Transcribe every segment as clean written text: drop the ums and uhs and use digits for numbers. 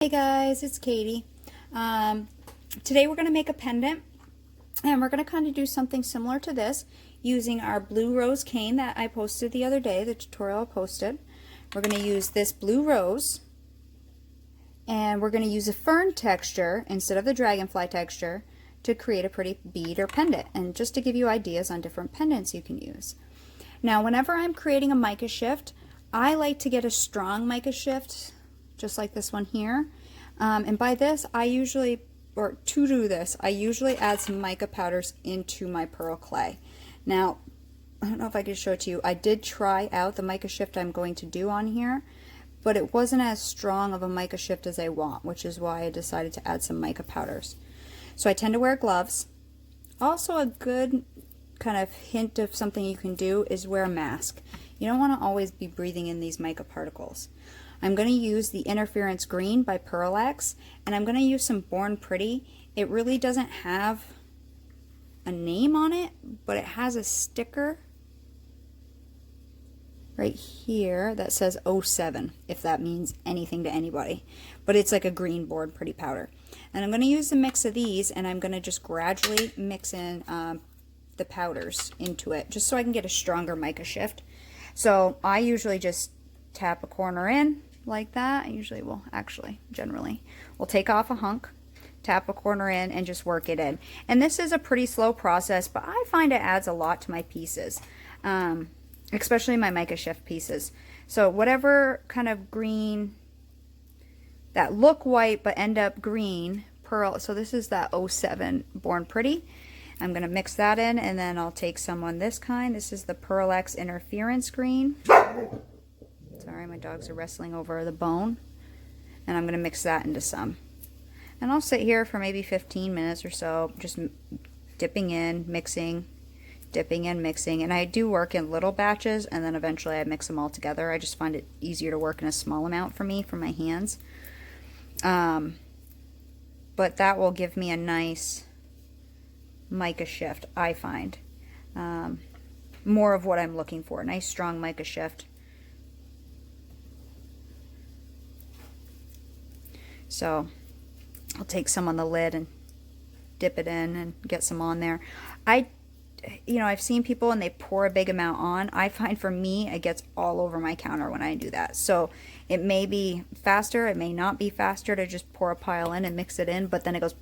Hey guys, it's Katie. Today we're going to make a pendant, and we're going to kind of do something similar to this using our blue rose cane that I posted the other day, the tutorial I posted. We're going to use this blue rose, and we're going to use a fern texture instead of the dragonfly texture to create a pretty bead or pendant, and just to give you ideas on different pendants you can use. Now, whenever I'm creating a mica shift, I like to get a strong mica shift, just like this one here. And by this, to do this, I usually add some mica powders into my pearl clay. Now, I don't know if I can show it to you. I did try out the mica shift I'm going to do on here, but it wasn't as strong of a mica shift as I want, which is why I decided to add some mica powders. So I tend to wear gloves. Also, a good kind of hint of something you can do is wear a mask. You don't want to always be breathing in these mica particles. I'm going to use the Interference Green by Pearl X, and I'm going to use some Born Pretty. It really doesn't have a name on it, but it has a sticker right here that says 07, if that means anything to anybody. But it's like a green Born Pretty powder. And I'm going to use a mix of these, and I'm going to just gradually mix in the powders into it, just so I can get a stronger mica shift. So I usually just tap a corner in like that. Generally we'll take off a hunk, tap a corner in, and just work it in. And this is a pretty slow process, but I find it adds a lot to my pieces, especially my mica shift pieces. So whatever kind of green that look white but end up green pearl, so this is that 07 Born Pretty. I'm going to mix that in, and then I'll take some on this kind. This is the Pearl X Interference Green. Sorry, my dogs are wrestling over the bone. And I'm going to mix that into some. And I'll sit here for maybe 15 minutes or so, just dipping in, mixing, dipping in, mixing. And I do work in little batches, and then eventually I mix them all together. I just find it easier to work in a small amount for me, for my hands. But that will give me a nice mica shift, I find. More of what I'm looking for. Nice strong mica shift. So I'll take some on the lid and dip it in and get some on there. I've seen people and they pour a big amount on. I find for me it gets all over my counter when I do that. So it may be faster, it may not be faster to just pour a pile in and mix it in, but then it goes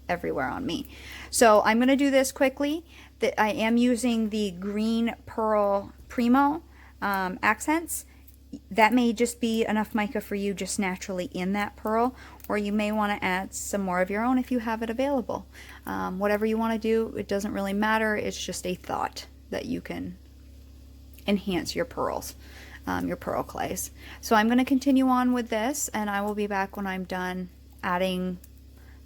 everywhere on me. So I'm going to do this quickly. I am using the Green Pearl Primo accents. That may just be enough mica for you just naturally in that pearl, or you may want to add some more of your own if you have it available. Whatever you want to do, it doesn't really matter. It's just a thought that you can enhance your pearls, your pearl clays. So I'm going to continue on with this, and I will be back when I'm done adding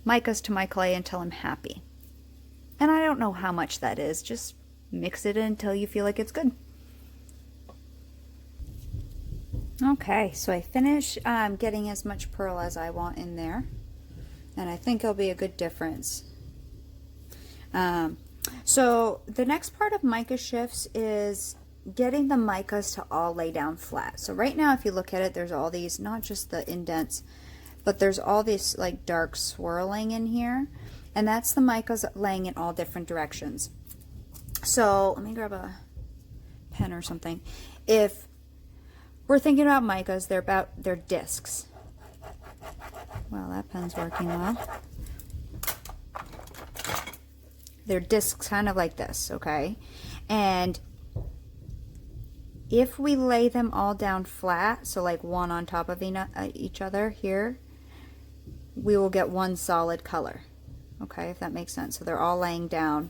micas to my clay until I'm happy. And I don't know how much that is. Just mix it in until you feel like it's good. Okay, so I finish getting as much pearl as I want in there, and I think it'll be a good difference. So the next part of mica shifts is getting the micas to all lay down flat. So right now, if you look at it, there's all these, not just the indents, but there's all this like dark swirling in here, and that's the micas laying in all different directions. So let me grab a pen or something. If we're thinking about micas, they're discs. Well, that pen's working well. They're discs kind of like this, okay? And if we lay them all down flat, so like one on top of each other here, we will get one solid color, okay, if that makes sense. So they're all laying down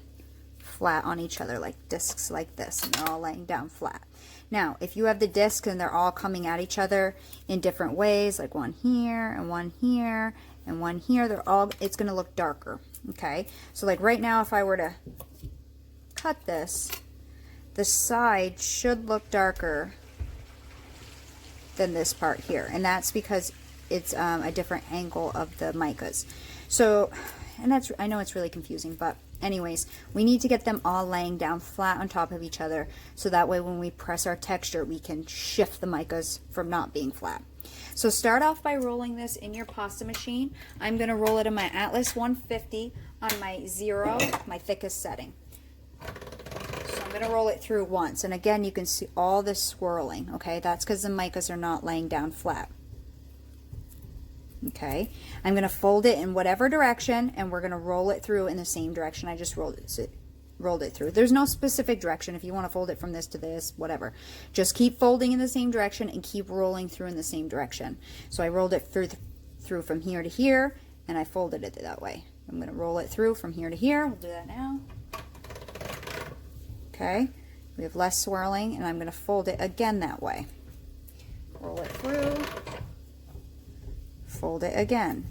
flat on each other like discs like this, and they're all laying down flat. Now, if you have the discs and they're all coming at each other in different ways, like one here and one here and one here, it's going to look darker, okay? So like right now, if I were to cut this, the side should look darker than this part here, and that's because it's a different angle of the micas. So, and I know it's really confusing, but anyways, we need to get them all laying down flat on top of each other, so that way when we press our texture, we can shift the micas from not being flat. So start off by rolling this in your pasta machine. I'm going to roll it in my Atlas 150 on my 0, my thickest setting. So I'm going to roll it through once. And again, you can see all this swirling, okay? That's because the micas are not laying down flat. Okay, I'm going to fold it in whatever direction, and we're going to roll it through in the same direction I just rolled it through. There's no specific direction. If you want to fold it from this to this, whatever. Just keep folding in the same direction and keep rolling through in the same direction. So I rolled it through from here to here, and I folded it that way. I'm going to roll it through from here to here. We'll do that now. Okay, we have less swirling, and I'm going to fold it again that way. Roll it through. Fold it again.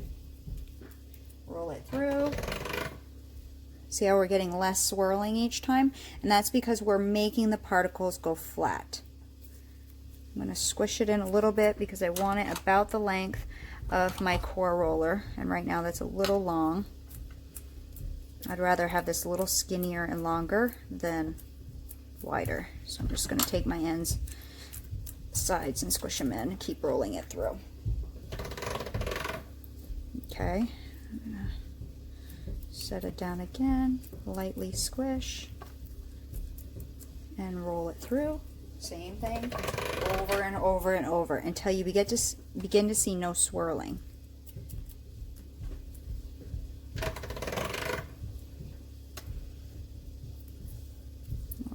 Roll it through. See how we're getting less swirling each time? And that's because we're making the particles go flat. I'm going to squish it in a little bit because I want it about the length of my core roller. And right now that's a little long. I'd rather have this a little skinnier and longer than wider. So I'm just going to take my ends, sides, and squish them in and keep rolling it through. Okay, I'm gonna set it down again, lightly squish, and roll it through. Same thing, over and over and over until you begin to see no swirling.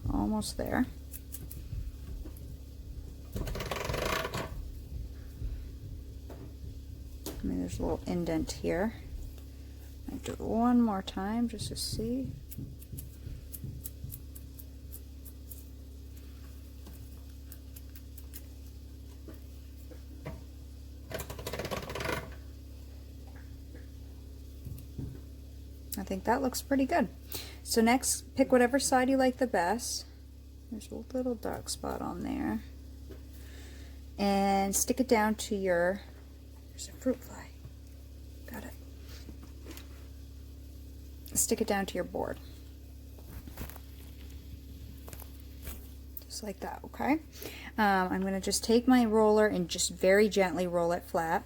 We're almost there. There's a little indent here. I do it one more time just to see. I think that looks pretty good. So next, pick whatever side you like the best. There's a little dark spot on there. And stick it down to your, there's a fruit fly. Got it. Stick it down to your board. Just like that, okay? I'm going to just take my roller and just very gently roll it flat.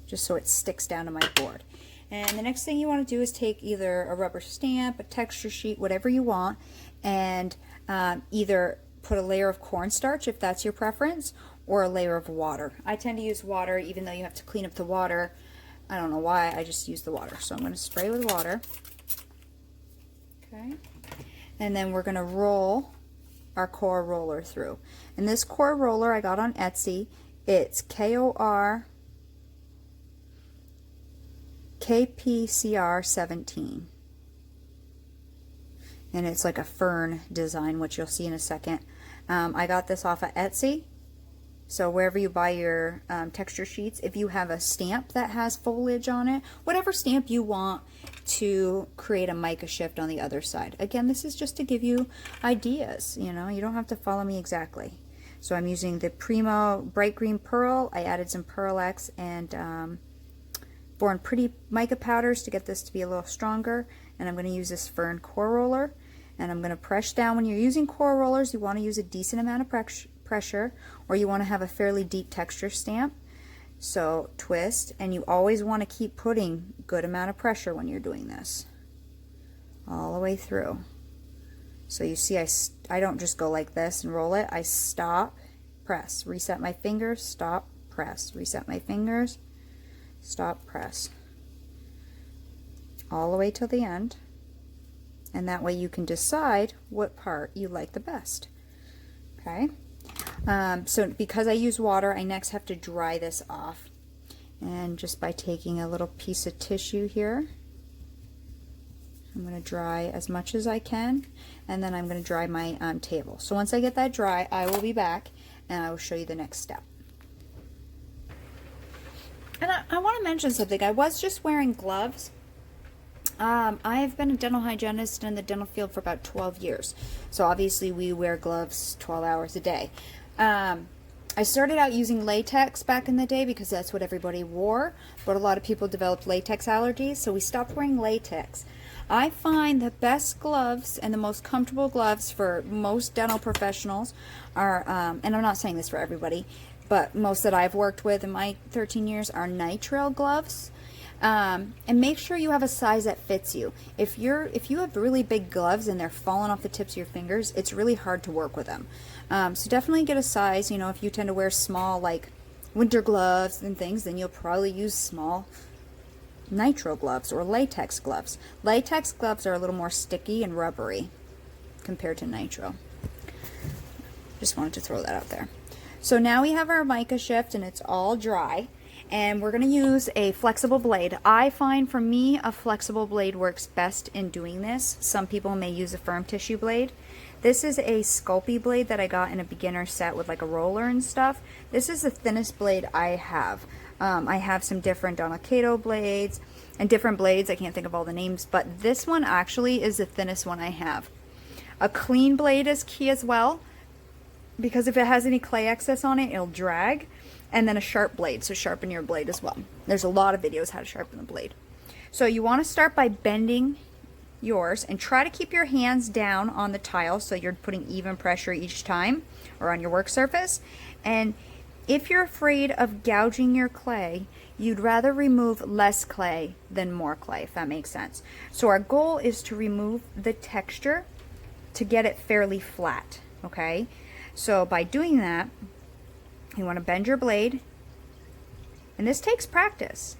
Just so it sticks down to my board. And the next thing you want to do is take either a rubber stamp, a texture sheet, whatever you want, and either put a layer of cornstarch if that's your preference, or a layer of water. I tend to use water even though you have to clean up the water. I don't know why, I just use the water. So I'm going to spray with water. Okay. And then we're going to roll our core roller through. And this core roller I got on Etsy. It's KOR KPCR 17. And it's like a fern design, which you'll see in a second. I got this off of Etsy. So wherever you buy your texture sheets, if you have a stamp that has foliage on it, whatever stamp you want to create a mica shift on the other side. Again, this is just to give you ideas, you know, you don't have to follow me exactly. So I'm using the Primo Bright Green Pearl. I added some Pearl X and Born Pretty mica powders to get this to be a little stronger. And I'm going to use this Fern core roller. And I'm going to press down. When you're using core rollers, you want to use a decent amount of pressure, or you want to have a fairly deep texture stamp. So twist, and you always want to keep putting good amount of pressure when you're doing this. All the way through. So you see I don't just go like this and roll it. I stop, press, reset my fingers, stop, press, reset my fingers, stop, press. All the way till the end. And that way you can decide what part you like the best. Okay. So because I use water, I next have to dry this off. And just by taking a little piece of tissue here, I'm going to dry as much as I can. And then I'm going to dry my table. So once I get that dry, I will be back and I will show you the next step. And I want to mention something. I was just wearing gloves. I've been a dental hygienist in the dental field for about 12 years. So obviously we wear gloves 12 hours a day. I started out using latex back in the day because that's what everybody wore, but a lot of people developed latex allergies, so we stopped wearing latex. I find the best gloves and the most comfortable gloves for most dental professionals are, and I'm not saying this for everybody, but most that I've worked with in my 13 years are nitrile gloves. And make sure you have a size that fits you. If you have really big gloves and they're falling off the tips of your fingers, it's really hard to work with them. So definitely get a size. You know, if you tend to wear small, like winter gloves and things, then you'll probably use small nitrile gloves or latex gloves. Latex gloves are a little more sticky and rubbery compared to nitrile. Just wanted to throw that out there. So now we have our mica shift and it's all dry. And we're going to use a flexible blade. I find for me a flexible blade works best in doing this. Some people may use a firm tissue blade. This is a Sculpey blade that I got in a beginner set with like a roller and stuff. This is the thinnest blade I have. I have some different Untitled blades and different blades. I can't think of all the names, but this one actually is the thinnest one I have. A clean blade is key as well, because if it has any clay excess on it, it'll drag. And then a sharp blade, so sharpen your blade as well. There's a lot of videos how to sharpen the blade. So you want to start by bending yours and try to keep your hands down on the tile so you're putting even pressure each time, or on your work surface. And if you're afraid of gouging your clay, you'd rather remove less clay than more clay, if that makes sense. So our goal is to remove the texture to get it fairly flat, okay? So by doing that, you want to bend your blade, and this takes practice,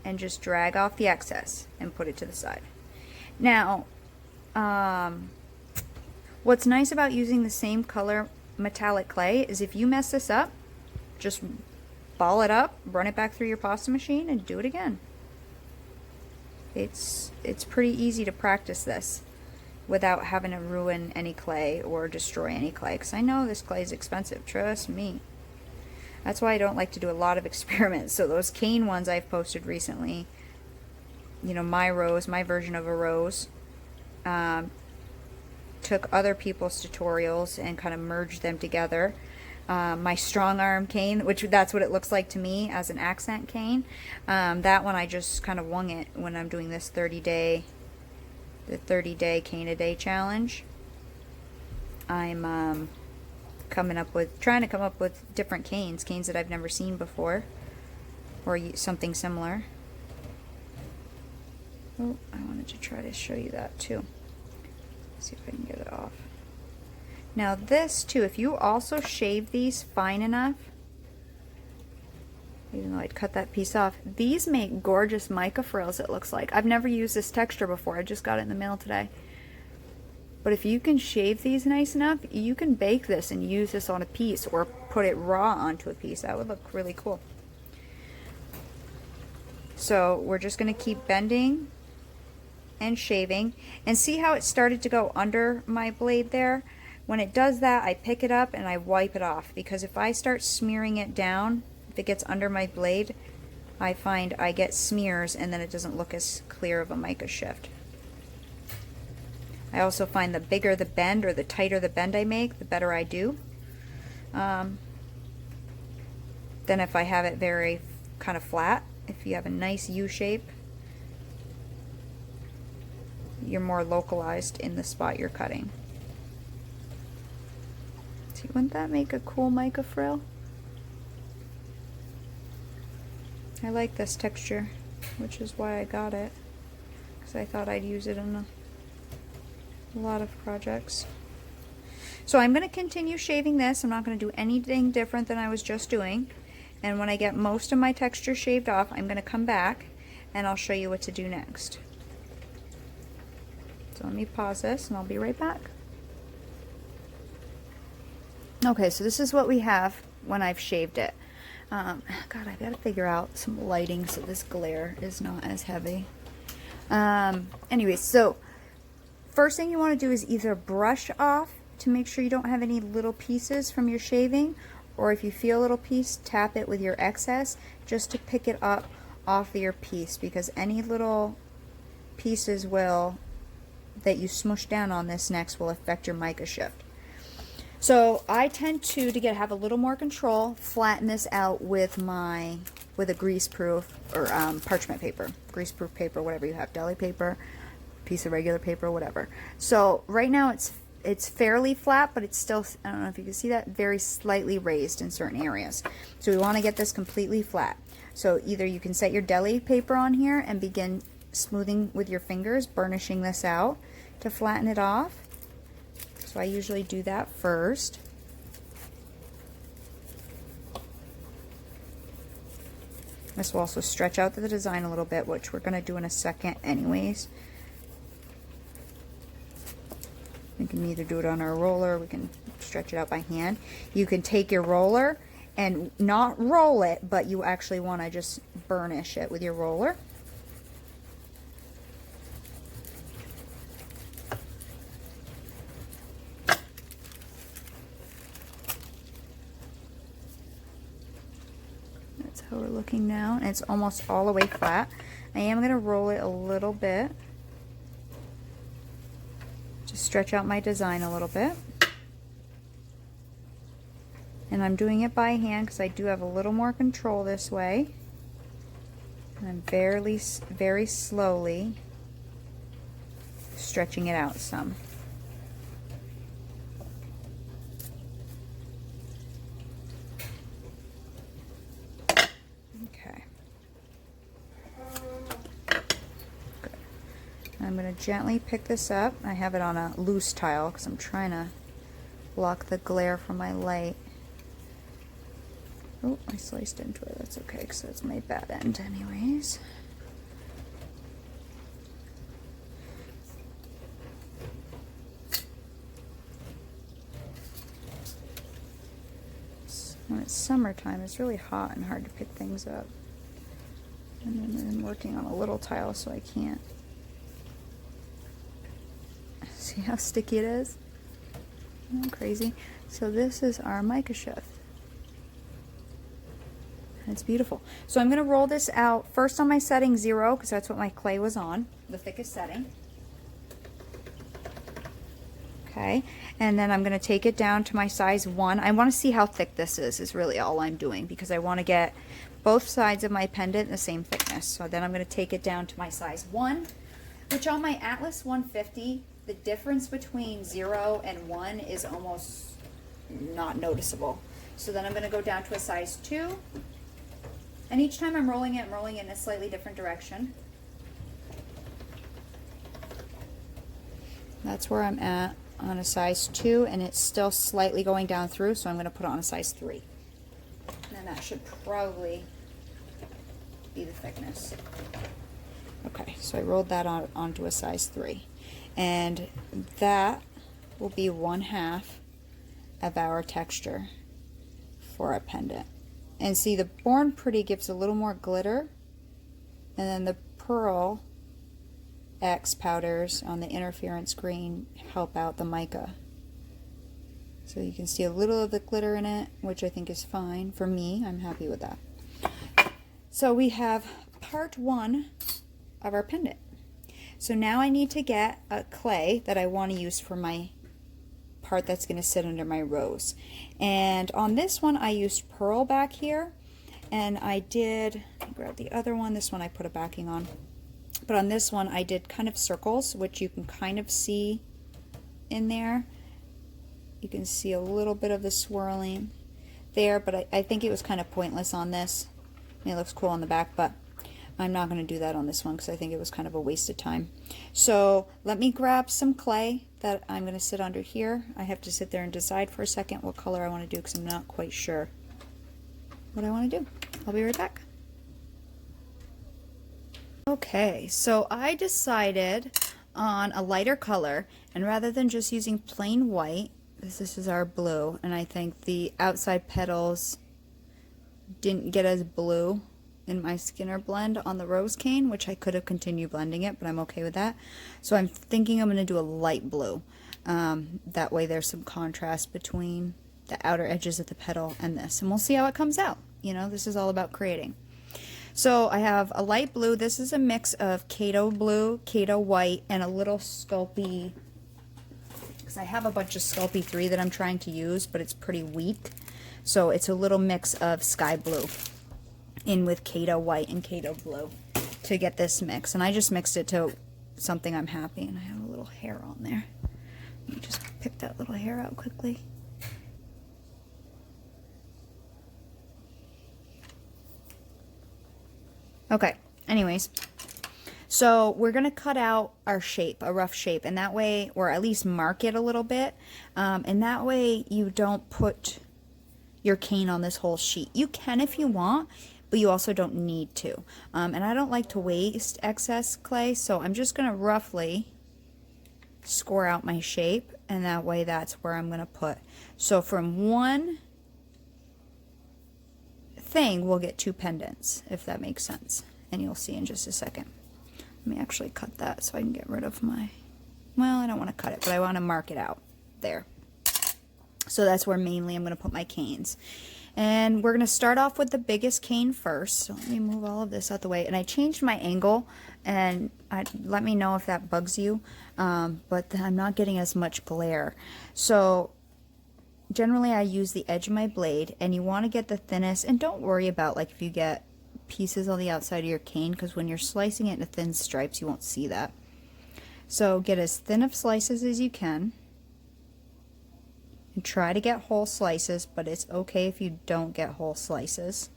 and just drag off the excess and put it to the side. Now, what's nice about using the same color metallic clay is if you mess this up, just ball it up, run it back through your pasta machine, and do it again. It's pretty easy to practice this without having to ruin any clay or destroy any clay, because I know this clay is expensive, trust me. That's why I don't like to do a lot of experiments. So those cane ones I've posted recently, you know, my version of a rose, took other people's tutorials and kind of merged them together. My strong arm cane, which that's what it looks like to me as an accent cane, that one I just kind of wung it when I'm doing this 30-day cane a day challenge. I'm trying to come up with different canes that I've never seen before, or something similar. Oh, I wanted to try to show you that too. See if I can get it off. Now this too, if you also shave these fine enough, even though I'd cut that piece off, these make gorgeous mica frills, it looks like. I've never used this texture before, I just got it in the mail today. But if you can shave these nice enough, you can bake this and use this on a piece or put it raw onto a piece. That would look really cool. So we're just going to keep bending and shaving, and see how it started to go under my blade there? When it does that, I pick it up and I wipe it off, because if I start smearing it down, if it gets under my blade, I find I get smears and then it doesn't look as clear of a mica shift. I also find the bigger the bend, or the tighter the bend I make, the better I do. Then if I have it very kind of flat, if you have a nice U shape, you're more localized in the spot you're cutting. See, wouldn't that make a cool mica frill? I like this texture, which is why I got it, because I thought I'd use it in a lot of projects. So I'm going to continue shaving this. I'm not going to do anything different than I was just doing. And when I get most of my texture shaved off, I'm going to come back and I'll show you what to do next. So let me pause this and I'll be right back. Okay, so this is what we have when I've shaved it. God, I've got to figure out some lighting so this glare is not as heavy. Anyways, so first thing you want to do is either brush off to make sure you don't have any little pieces from your shaving, or if you feel a little piece, tap it with your excess just to pick it up off your piece, because any little pieces that you smush down on this next will affect your mica shift. So I tend to have a little more control, flatten this out with a greaseproof or parchment paper, greaseproof paper, whatever you have, deli paper. piece of regular paper, whatever. So right now it's fairly flat, but it's still, I don't know if you can see that, very slightly raised in certain areas. So we want to get this completely flat. So either you can set your deli paper on here and begin smoothing with your fingers, burnishing this out to flatten it off. So I usually do that first. This will also stretch out the design a little bit, which we're going to do in a second anyways. We can either do it on our roller, we can stretch it out by hand. You can take your roller and not roll it, but you actually want to just burnish it with your roller. That's how we're looking now, and it's almost all the way flat. I am going to roll it a little bit. Just stretch out my design a little bit. And I'm doing it by hand because I do have a little more control this way. And I'm very slowly stretching it out some. Okay. I'm going to gently pick this up. I have it on a loose tile because I'm trying to block the glare from my light. Oh, I sliced into it. That's okay because that's my bad end anyways. When it's summertime, it's really hot and hard to pick things up. And then I'm working on a little tile, so I can't. See how sticky it is? Isn't that crazy? So this is our mica shift. And it's beautiful. So I'm going to roll this out first on my setting 0 because that's what my clay was on, the thickest setting. Okay, and then I'm going to take it down to my size 1. I want to see how thick this is really all I'm doing because I want to get both sides of my pendant the same thickness. So then I'm going to take it down to my size 1, which on my Atlas 150, the difference between 0 and 1 is almost not noticeable. So then I'm going to go down to a size 2. And each time I'm rolling it in a slightly different direction. That's where I'm at on a size 2, and it's still slightly going down through, so I'm going to put it on a size 3. And then that should probably be the thickness. Okay, so I rolled that onto a size 3. And that will be 1/2 of our texture for our pendant. And see, the Born Pretty gives a little more glitter, and then the Pearl X powders on the interference green help out the mica. So you can see a little of the glitter in it, which I think is fine. For me, I'm happy with that. So we have part 1 of our pendant. So now I need to get a clay that I want to use for my part that's going to sit under my rose. And on this one I used Pearl back here, and I did, let me grab the other one, this one I put a backing on, but on this one I did kind of circles, which you can kind of see in there. You can see a little bit of the swirling there, but I think it was kind of pointless on this. I mean, it looks cool on the back, but I'm not going to do that on this one because I think it was kind of a waste of time. So let me grab some clay that I'm going to sit under here. I have to sit there and decide for a second what color I want to do because I'm not quite sure what I want to do. I'll be right back. Okay, so I decided on a lighter color, and rather than just using plain white, this is our blue, and I think the outside petals didn't get as blue in my Skinner blend on the rose cane, which I could have continued blending it, but I'm okay with that. So I'm thinking I'm going to do a light blue. That way there's some contrast between the outer edges of the petal and this, and we'll see how it comes out. You know, this is all about creating. So I have a light blue. This is a mix of Kato blue, Kato white, and a little Sculpey, because I have a bunch of Sculpey 3 that I'm trying to use, but it's pretty weak. So it's a little mix of sky blue in with Kato white and Kato blue to get this mix. And I just mixed it to something I'm happy, and I have a little hair on there. Let me just pick that little hair out quickly. Okay, anyways, so we're going to cut out our shape, a rough shape, and that way, or at least mark it a little bit, and that way you don't put your cane on this whole sheet. You can if you want, but you also don't need to. And I don't like to waste excess clay, so I'm just going to roughly score out my shape, and that way that's where I'm going to put. So from one thing we'll get 2 pendants, if that makes sense, and you'll see in just a second. Let me actually cut that so I can get rid of my, well, I don't want to cut it, but I want to mark it out there. So that's where mainly I'm going to put my canes, and we're going to start off with the biggest cane first. So let me move all of this out the way, and I changed my angle, and let me know if that bugs you, but I'm not getting as much glare. So generally I use the edge of my blade, and you want to get the thinnest, and don't worry about like if you get pieces on the outside of your cane, because when you're slicing it into thin stripes you won't see that. So get as thin of slices as you can, and try to get whole slices, but it's okay if you don't get whole slices,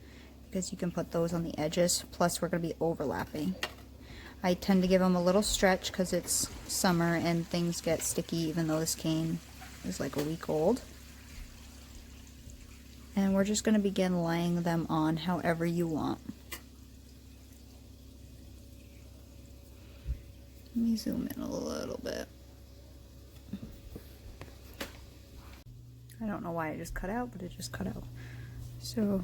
because you can put those on the edges, plus we're going to be overlapping. I tend to give them a little stretch because it's summer and things get sticky, even though this cane is like a week old. And we're just going to begin laying them on however you want. Let me zoom in a little bit. I don't know why it just cut out, but it just cut out. So,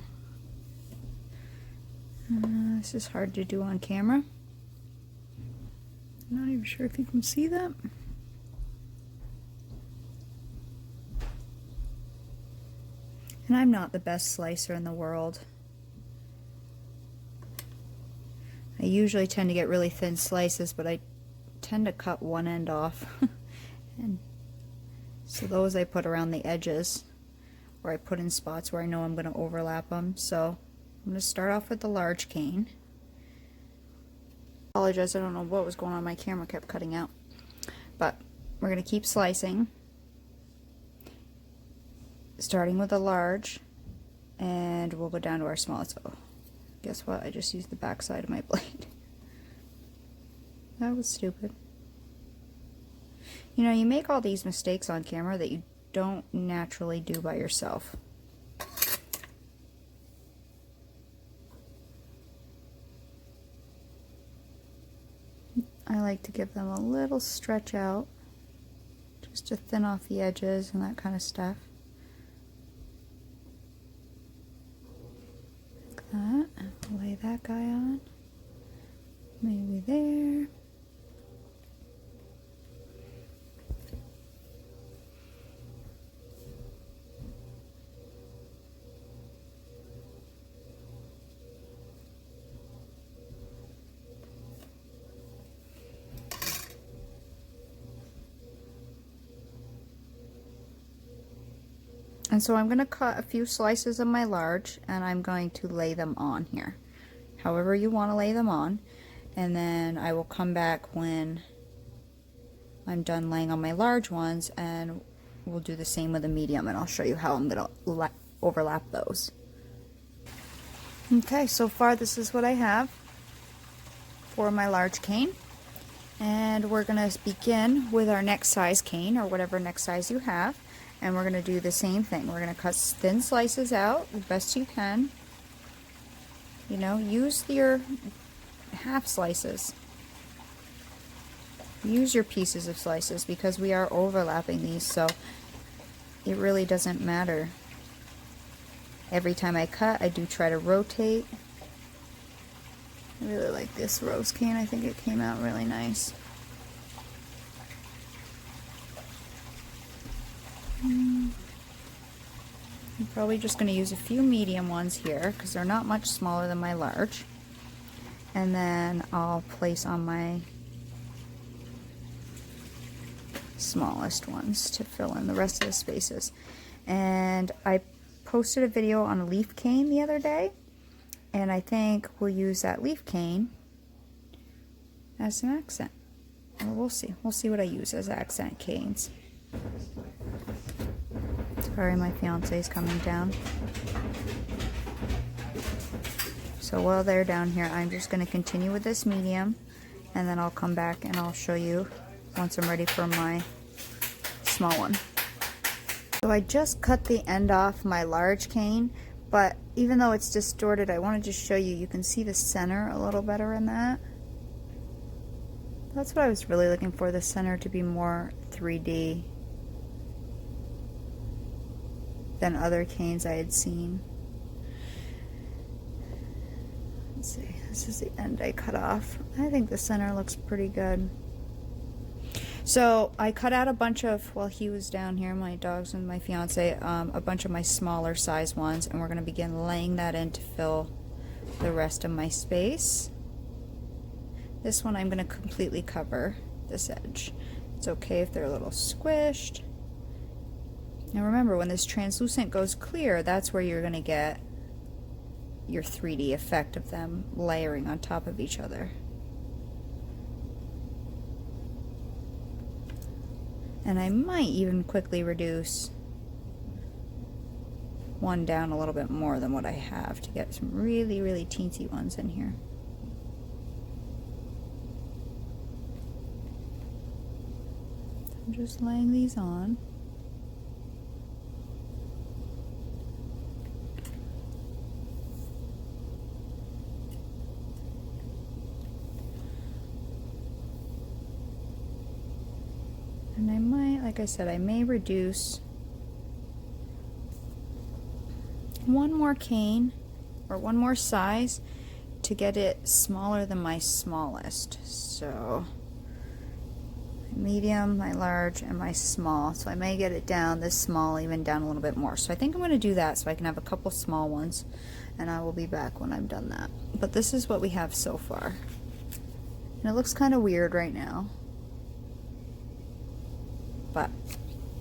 this is hard to do on camera. I'm not even sure if you can see that. And I'm not the best slicer in the world. I usually tend to get really thin slices, but I tend to cut one end off. And so those I put around the edges, or I put in spots where I know I'm going to overlap them. So I'm going to start off with the large cane. I apologize, I don't know what was going on. My camera kept cutting out. But we're going to keep slicing, starting with a large, and we'll go down to our smallest. Oh, guess what? I just used the back side of my blade. That was stupid. You know, you make all these mistakes on camera that you don't naturally do by yourself. I like to give them a little stretch out, just to thin off the edges and that kind of stuff. Like that. And lay that guy on. Maybe there. And so I'm going to cut a few slices of my large, and I'm going to lay them on here, however you want to lay them on, and then I will come back when I'm done laying on my large ones, and we'll do the same with a medium, and I'll show you how I'm going to overlap those. Okay, so far this is what I have for my large cane, and we're going to begin with our next size cane, or whatever next size you have. And we're going to do the same thing. We're going to cut thin slices out the best you can. You know, use your half slices. Use your pieces of slices, because we are overlapping these, so it really doesn't matter. Every time I cut, I do try to rotate. I really like this rose cane. I think it came out really nice. I'm probably just going to use a few medium ones here, because they're not much smaller than my large. And then I'll place on my smallest ones to fill in the rest of the spaces. And I posted a video on a leaf cane the other day, and I think we'll use that leaf cane as an accent. Well, we'll see. We'll see what I use as accent canes. Sorry, my fiance is coming down. So while they're down here, I'm just going to continue with this medium, and then I'll come back and I'll show you once I'm ready for my small one. So I just cut the end off my large cane, but even though it's distorted, I want to just show you, you can see the center a little better in that. That's what I was really looking for, the center to be more 3D than other canes I had seen. Let's see, this is the end I cut off. I think the center looks pretty good. So I cut out a bunch of, while he was down here, my dogs and my fiance, a bunch of my smaller size ones, and we're going to begin laying that in to fill the rest of my space. This one I'm going to completely cover this edge. It's okay if they're a little squished. Now remember, when this translucent goes clear, that's where you're going to get your 3D effect of them layering on top of each other. And I might even quickly reduce one down a little bit more than what I have to get some really, really teensy ones in here. I'm just laying these on. And I might, like I said, I may reduce one more cane or one more size to get it smaller than my smallest. So my medium, my large, and my small. So I may get it down this small, even down a little bit more. So I think I'm going to do that so I can have a couple small ones, and I will be back when I've done that. But this is what we have so far. And it looks kind of weird right now, but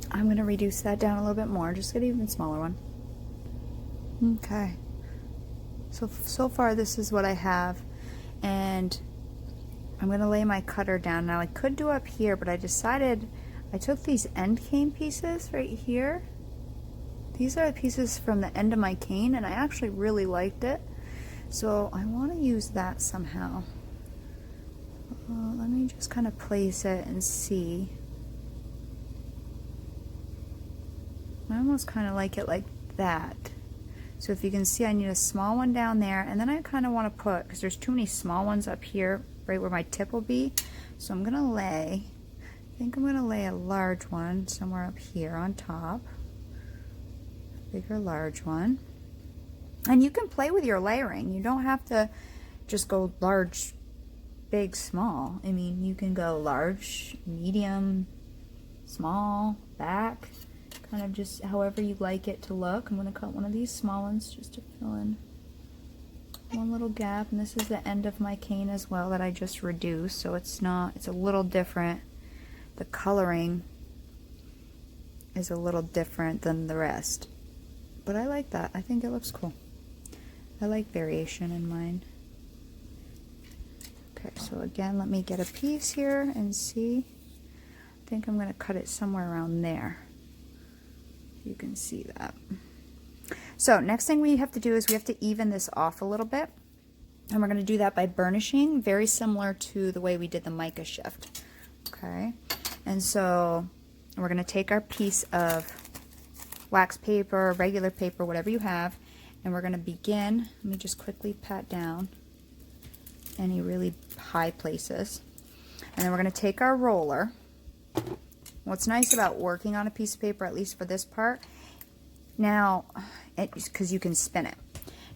I'm going to reduce that down a little bit more, just get an even smaller one. Okay, so far this is what I have, and I'm going to lay my cutter down. Now I could do up here, but I decided, I took these end cane pieces right here. These are the pieces from the end of my cane, and I actually really liked it, so I want to use that somehow. Let me just kind of place it and see. I almost kind of like it like that. So if you can see, I need a small one down there, and then I kind of want to put, because there's too many small ones up here, right where my tip will be. So I'm going to lay, I think I'm going to lay a large one somewhere up here on top. Bigger large one. And you can play with your layering. You don't have to just go large, big, small. I mean, you can go large, medium, small, back. Kind of just however you like it to look. I'm going to cut one of these small ones just to fill in one little gap, and this is the end of my cane as well that I just reduced, so it's a little different. The coloring is a little different than the rest, but I like that. I think it looks cool. I like variation in mine. Okay, so again, let me get a piece here and see. I think I'm going to cut it somewhere around there. You can see that. So next thing we have to do is we have to even this off a little bit, and we're going to do that by burnishing, very similar to the way we did the mica shift. Okay, and so we're going to take our piece of wax paper, regular paper, whatever you have, and we're going to begin. Let me just quickly pat down any really high places, and then we're going to take our roller. What's nice about working on a piece of paper, at least for this part, now, because you can spin it.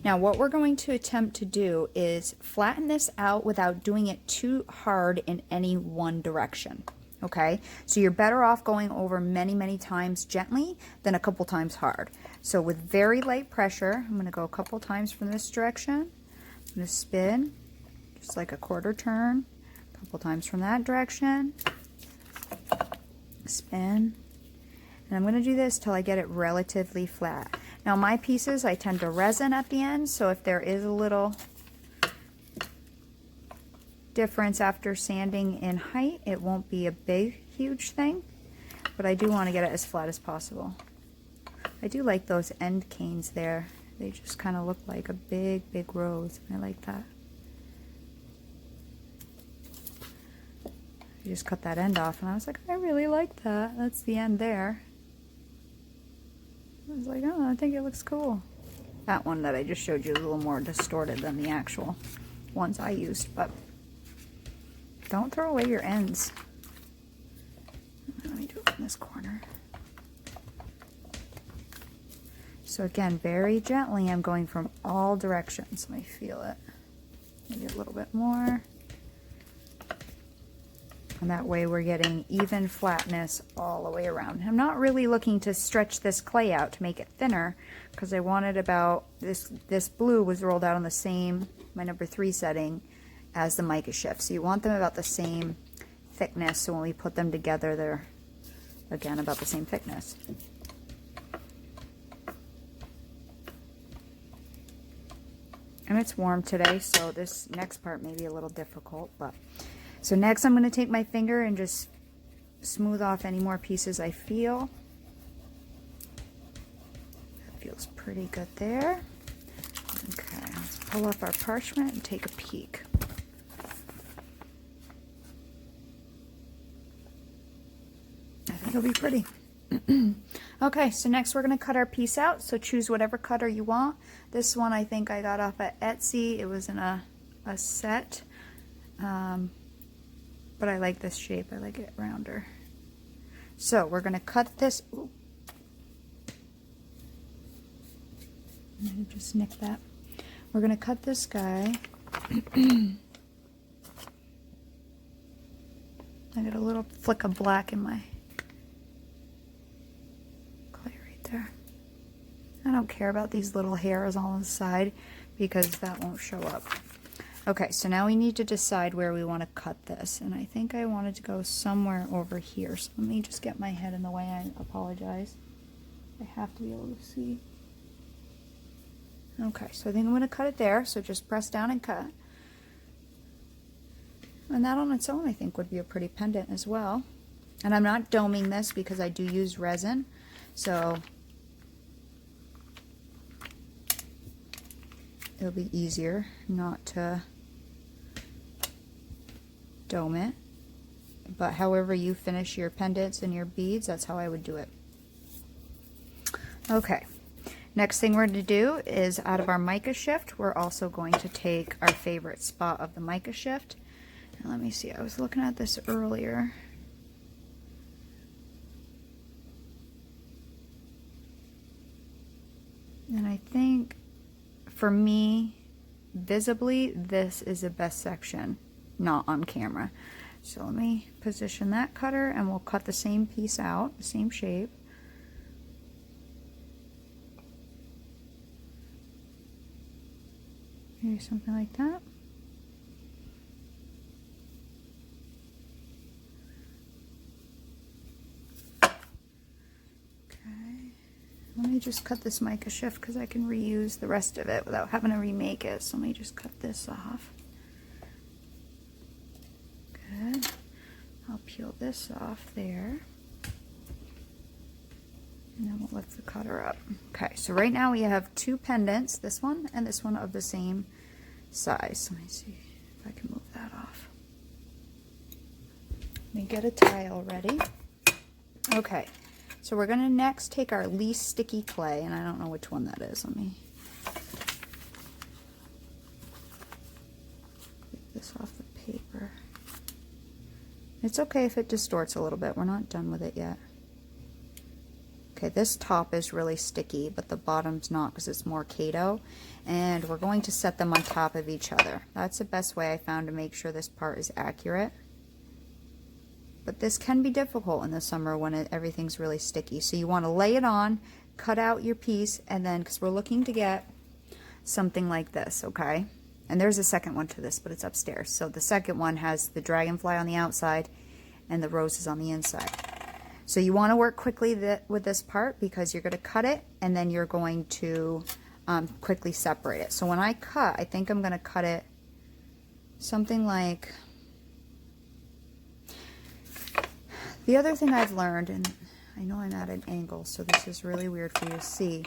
Now what we're going to attempt to do is flatten this out without doing it too hard in any one direction. Okay, so you're better off going over many times gently than a couple times hard. So with very light pressure, I'm going to go a couple times from this direction. I'm going to spin just like a quarter turn, a couple times from that direction. Spin, and I'm going to do this till I get it relatively flat. Now my pieces, I tend to resin at the end, so if there is a little difference after sanding in height. It won't be a big, huge thing, but I do want to get it as flat as possible. I do like those end canes there. They just kind of look like a big, big rose. I like that. You just cut that end off, and I was like, I really like that. That's the end there. I was like, oh, I think it looks cool. That one that I just showed you is a little more distorted than the actual ones I used, but don't throw away your ends. Let me do it from this corner. So again, very gently, I'm going from all directions. Let me feel it. Maybe a little bit more. And that way we're getting even flatness all the way around. I'm not really looking to stretch this clay out to make it thinner, because I wanted about, this blue was rolled out on the same, my number 3 setting, as the mica shift. So you want them about the same thickness, so when we put them together, they're, again, about the same thickness. And it's warm today, so this next part may be a little difficult, but... So next I'm going to take my finger and just smooth off any more pieces I feel. That feels pretty good there. Okay, let's pull up our parchment and take a peek. I think it'll be pretty. Okay, so next we're going to cut our piece out. So choose whatever cutter you want. This one I think I got off at Etsy. It was in a set. But I like this shape. I like it rounder. So we're going to cut this. Ooh. I just nicked that. We're going to cut this guy. I got a little flick of black in my clay right there. I don't care about these little hairs on the side because that won't show up. Okay, so now we need to decide where we want to cut this, and I think I wanted to go somewhere over here. So let me just get my head in the way. I apologize. I have to be able to see. Okay, so I think I'm going to cut it there, so just press down and cut. And that on its own I think would be a pretty pendant as well. And I'm not doming this because I do use resin, so it'll be easier not to dome it, but however you finish your pendants and your beads, that's how I would do it. Okay, next thing we're going to do is out of our mica shift, we're also going to take our favorite spot of the mica shift. And let me see, I was looking at this earlier. And I think for me, visibly, this is the best section, not on camera. So let me position that cutter and we'll cut the same piece out, the same shape. Maybe something like that. Okay. Let me just cut this mica shift because I can reuse the rest of it without having to remake it. So let me just cut this off. Good. I'll peel this off there. And then we'll lift the cutter up. Okay, so right now we have 2 pendants, this one and this one of the same size. Let me see if I can move that off. Let me get a tile ready. Okay. So we're going to next take our least sticky clay, and I don't know which one that is. Let me get this off the paper. It's okay if it distorts a little bit. We're not done with it yet. Okay, this top is really sticky, but the bottom's not because it's more Kato. And we're going to set them on top of each other. That's the best way I found to make sure this part is accurate. But this can be difficult in the summer when everything's really sticky. So you want to lay it on, cut out your piece, and then, because we're looking to get something like this, okay? And there's a second one to this, but it's upstairs. So the second one has the dragonfly on the outside and the roses on the inside. So you want to work quickly with this part because you're going to cut it and then you're going to quickly separate it. So when I cut, I think I'm going to cut it something like, the other thing I've learned, and I know I'm at an angle, so this is really weird for you to see.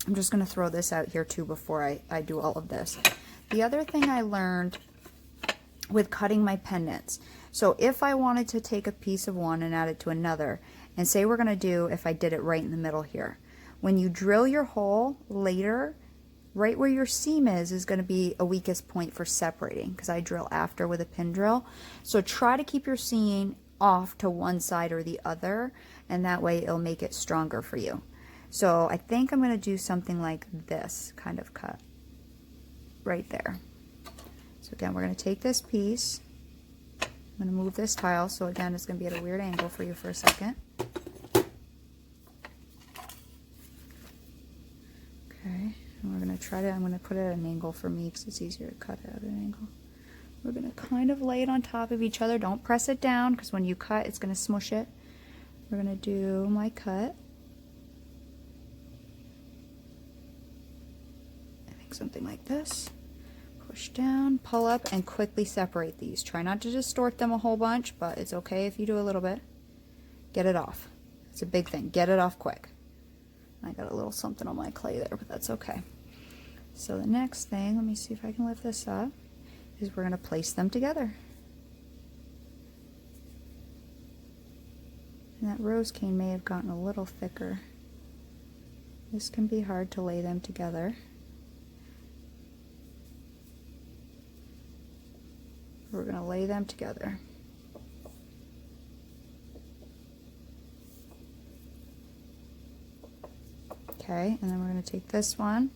I'm just going to throw this out here too before I do all of this. The other thing I learned with cutting my pendants, so if I wanted to take a piece of one and add it to another, and say we're going to do, if I did it right in the middle here, when you drill your hole later, right where your seam is going to be a weakest point for separating, because I drill after with a pin drill. So try to keep your seam off to one side or the other, and that way it'll make it stronger for you. So I think I'm going to do something like this kind of cut right there. So again, we're going to take this piece, I'm going to move this tile, so again it's going to be at a weird angle for you for a second. Okay, and we're going to try to, I'm going to put it at an angle for me because it's easier to cut at an angle. We're going to kind of lay it on top of each other. Don't press it down, because when you cut it's going to smush it. We're going to do my cut. I think something like this. Push down, pull up, and quickly separate these. Try not to distort them a whole bunch, but it's okay if you do a little bit. Get it off. It's a big thing. Get it off quick. I got a little something on my clay there, but that's okay. So the next thing, let me see if I can lift this up, is we're going to place them together. And that rose cane may have gotten a little thicker. This can be hard to lay them together. We're going to lay them together. Okay, and then we're going to take this one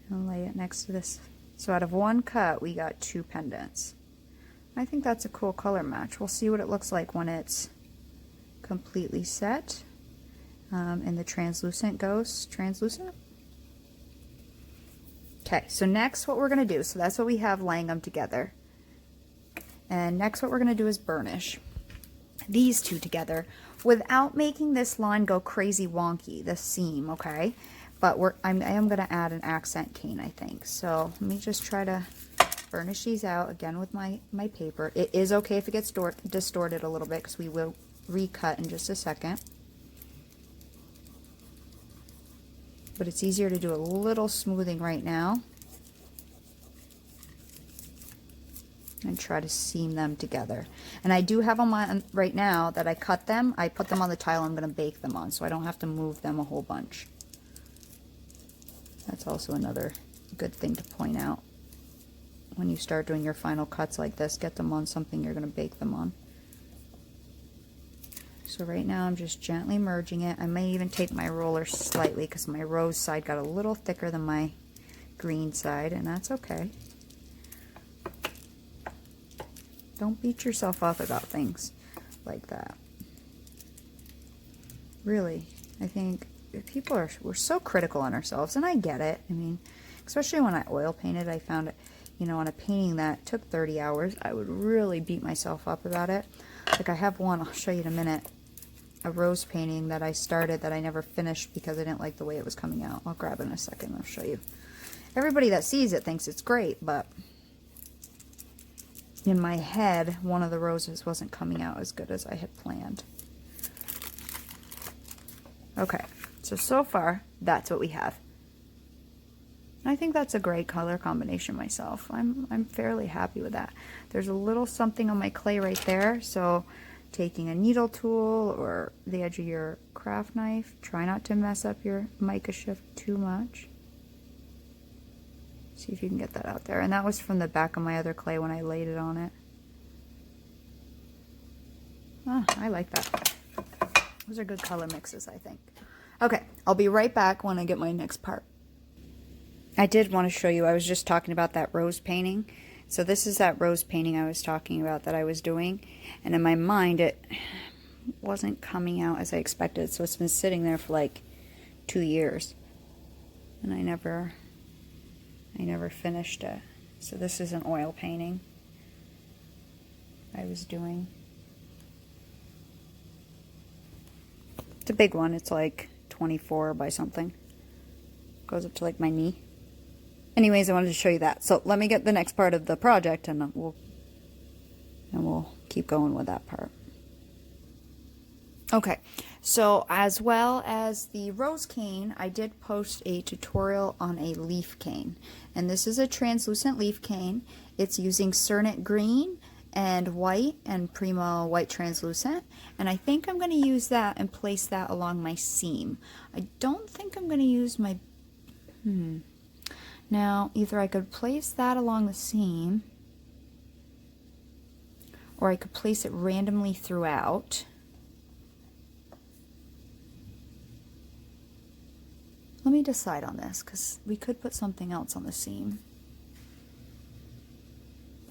and lay it next to this. So out of one cut, we got two pendants. I think that's a cool color match. We'll see what it looks like when it's completely set. And the translucent goes translucent. Okay, so next what we're going to do, so that's what we have laying them together. And next what we're going to do is burnish these two together without making this line go crazy wonky, the seam, okay? But I am going to add an accent cane, I think. So let me just try to burnish these out again with my paper. It is okay if it gets distorted a little bit, because we will recut in just a second. But it's easier to do a little smoothing right now and try to seam them together. And I do have them on right now that I cut them. I put them on the tile I'm going to bake them on, so I don't have to move them a whole bunch. That's also another good thing to point out. When you start doing your final cuts like this, get them on something you're going to bake them on. So right now I'm just gently merging it. I may even take my roller slightly, because my rose side got a little thicker than my green side, and that's okay. Don't beat yourself up about things like that. Really, I think people we're so critical on ourselves, and I get it. I mean, especially when I oil painted, I found it, you know, on a painting that took 30 hours, I would really beat myself up about it. Like I have one, I'll show you in a minute, a rose painting that I started that I never finished because I didn't like the way it was coming out. I'll grab it in a second, I'll show you. Everybody that sees it thinks it's great, but in my head, one of the roses wasn't coming out as good as I had planned. Okay, so far, that's what we have. I think that's a great color combination myself. I'm fairly happy with that. There's a little something on my clay right there, so taking a needle tool or the edge of your craft knife, try not to mess up your mica shift too much. See if you can get that out there. And that was from the back of my other clay when I laid it on it. Oh, I like that. Those are good color mixes, I think. Okay, I'll be right back when I get my next part. I did want to show you, I was just talking about that rose painting. So this is that rose painting I was talking about that I was doing. And in my mind, it wasn't coming out as I expected. So it's been sitting there for like 2 years. And I never finished it. So this is an oil painting I was doing. It's a big one. It's like 24 by something. Goes up to like my knee. anyways, I wanted to show you that. So let me get the next part of the project, and we'll keep going with that part. Okay, so as well as the rose cane, I did post a tutorial on a leaf cane, and this is a translucent leaf cane. It's using Cernit green and white and Primo white translucent, and I think I'm going to use that and place that along my seam. I don't think I'm going to use my now either I could place that along the seam, or I could place it randomly throughout. Let me decide on this, because we could put something else on the seam.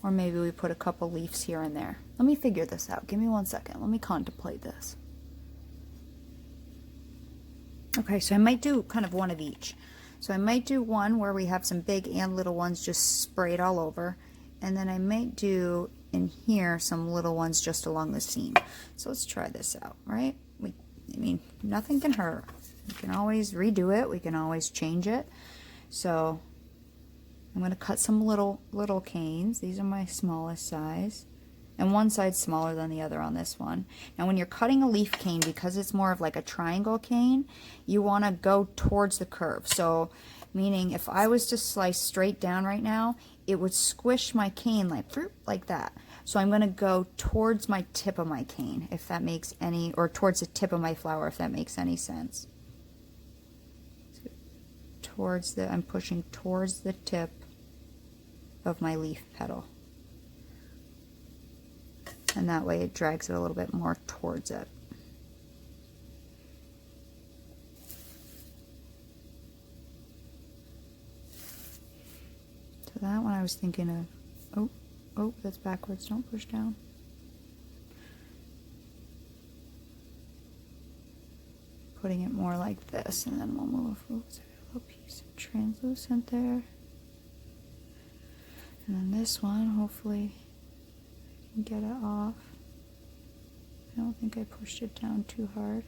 Or maybe we put a couple leaves here and there. Let me figure this out. Give me 1 second. Let me contemplate this. Okay, so I might do kind of one of each. So I might do one where we have some big and little ones just sprayed all over. And then I might do in here some little ones just along the seam. So let's try this out, right? I mean, nothing can hurt. We can always redo it. We can always change it. So I'm going to cut some little canes. These are my smallest size. And one side's smaller than the other on this one. Now when you're cutting a leaf cane, because it's more of like a triangle cane, you want to go towards the curve. Meaning if I was to slice straight down right now, it would squish my cane like that. So I'm going to go towards my tip of my cane, if that makes any, or towards the tip of my flower, if that makes any sense. I'm pushing towards the tip of my leaf petal. And that way it drags it a little bit more towards it. So that one I was thinking of, oh, that's backwards, don't push down. Putting it more like this, and then we'll move, oops, a little piece of translucent there. And then this one, hopefully I can get it off. I don't think I pushed it down too hard.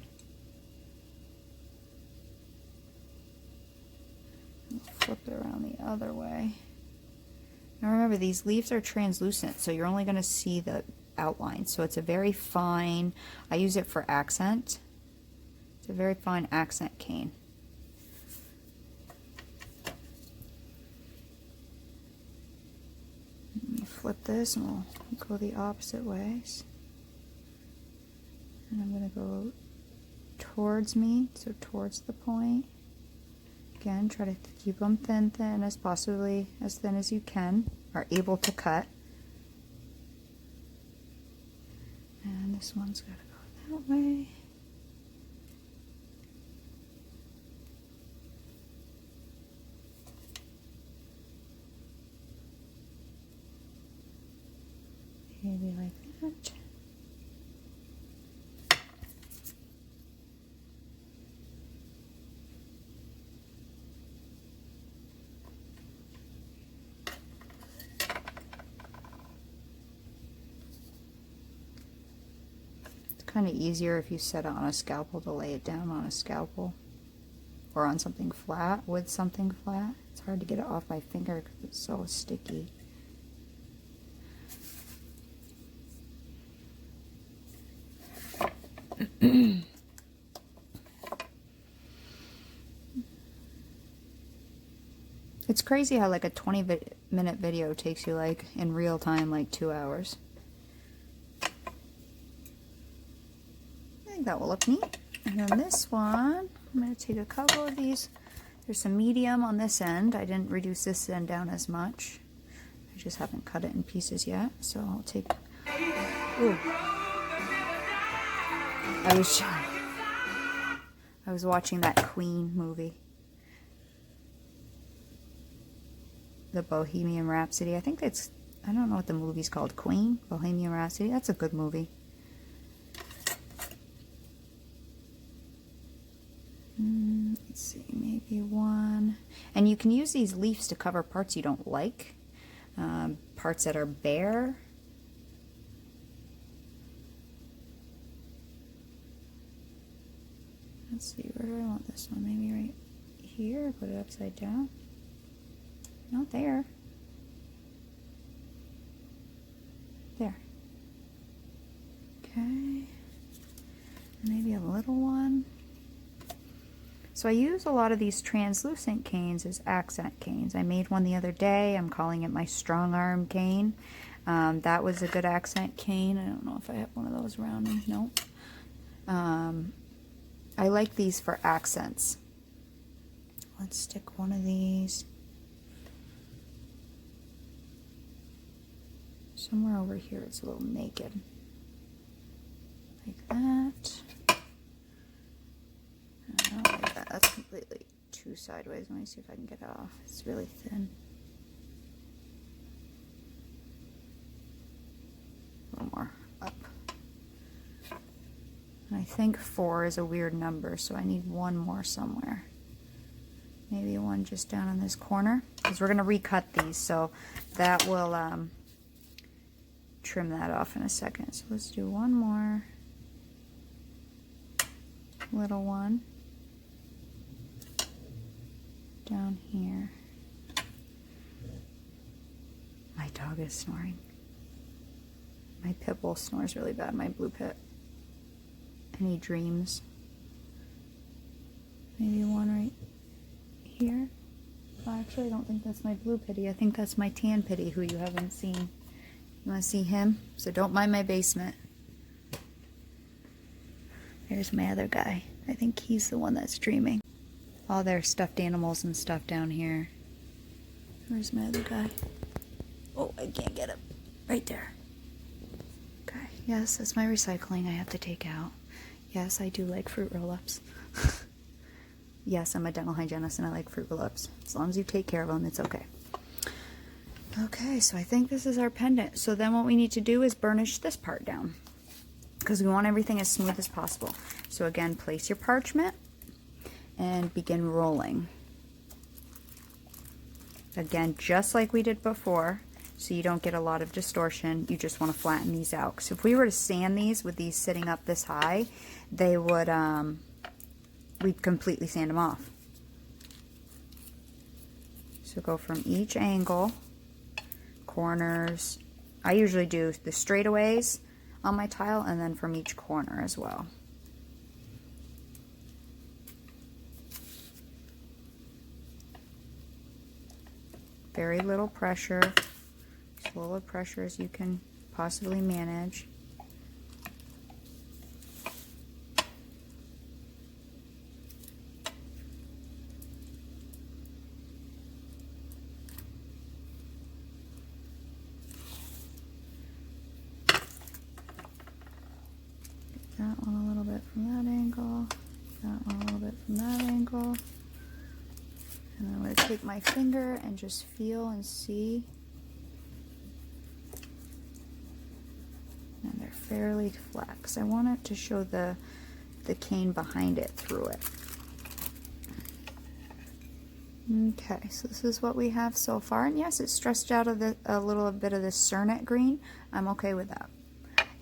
We'll flip it around the other way. Now remember, these leaves are translucent, so you're only going to see the outline. So it's a very fine, I use it for accent. It's a very fine accent cane. Let me flip this and we'll go the opposite ways. And I'm going to go towards me, so towards the point. Again, try to keep them thin as possibly as thin as you can, are able to cut. And this one's got to go that way. Maybe like that. It's kind of easier if you set it on a scalpel to lay it down on a scalpel or on something flat with something flat. It's hard to get it off my finger because it's so sticky. It's crazy how like a 20-minute video takes you like in real time like 2 hours. I think that will look neat. And then this one, I'm going to take a couple of these. There's some medium on this end. I didn't reduce this end down as much. I just haven't cut it in pieces yet. So I'll take... Ooh. I was watching that Queen movie. The Bohemian Rhapsody. I think that's... I don't know what the movie's called. Queen? Bohemian Rhapsody? That's a good movie. Let's see, maybe one. And you can use these leaves to cover parts you don't like. Parts that are bare. Let's see, where do I want this one? Maybe right here, put it upside down. Not there. There. Okay. Maybe a little one. So I use a lot of these translucent canes as accent canes. I made one the other day. I'm calling it my strong arm cane. That was a good accent cane. I don't know if I have one of those around me. Nope. I like these for accents. Let's stick one of these somewhere over here. It's a little naked. Like that. I don't like that. That's completely too sideways. Let me see if I can get it off. It's really thin. A little more up. And I think 4 is a weird number, so I need one more somewhere. Maybe one just down in this corner, because we're going to recut these, so that will trim that off in a second. So let's do one more little one down here. My dog is snoring. My pit bull snores really bad, my blue pit. And he dreams. Maybe one right here. Well, actually, I don't think that's my blue pitty. I think that's my tan pitty, who you haven't seen. You want to see him? So don't mind my basement. There's my other guy. I think he's the one that's dreaming. All their stuffed animals and stuff down here. Where's my other guy? Oh, I can't get him. Right there. Okay, yes, that's my recycling I have to take out. Yes, I do like fruit roll-ups. Yes, I'm a dental hygienist and I like fruit roll-ups. As long as you take care of them, it's okay. Okay, so I think this is our pendant. So then what we need to do is burnish this part down, because we want everything as smooth as possible. So again, place your parchment and begin rolling. Again, just like we did before, so you don't get a lot of distortion. You just want to flatten these out. Because if we were to sand these with these sitting up this high, they would, we'd completely sand them off. So go from each angle, corners. I usually do the straightaways on my tile, and then from each corner as well. Very little pressure, as little pressure as you can possibly manage. That one a little bit from that angle, that one a little bit from that angle. And I'm going to take my finger and just feel and see. And they're fairly flat, because I want it to show the cane behind it through it. Okay, so this is what we have so far. And yes, it's stretched out of a little bit of this Cernet green. I'm okay with that.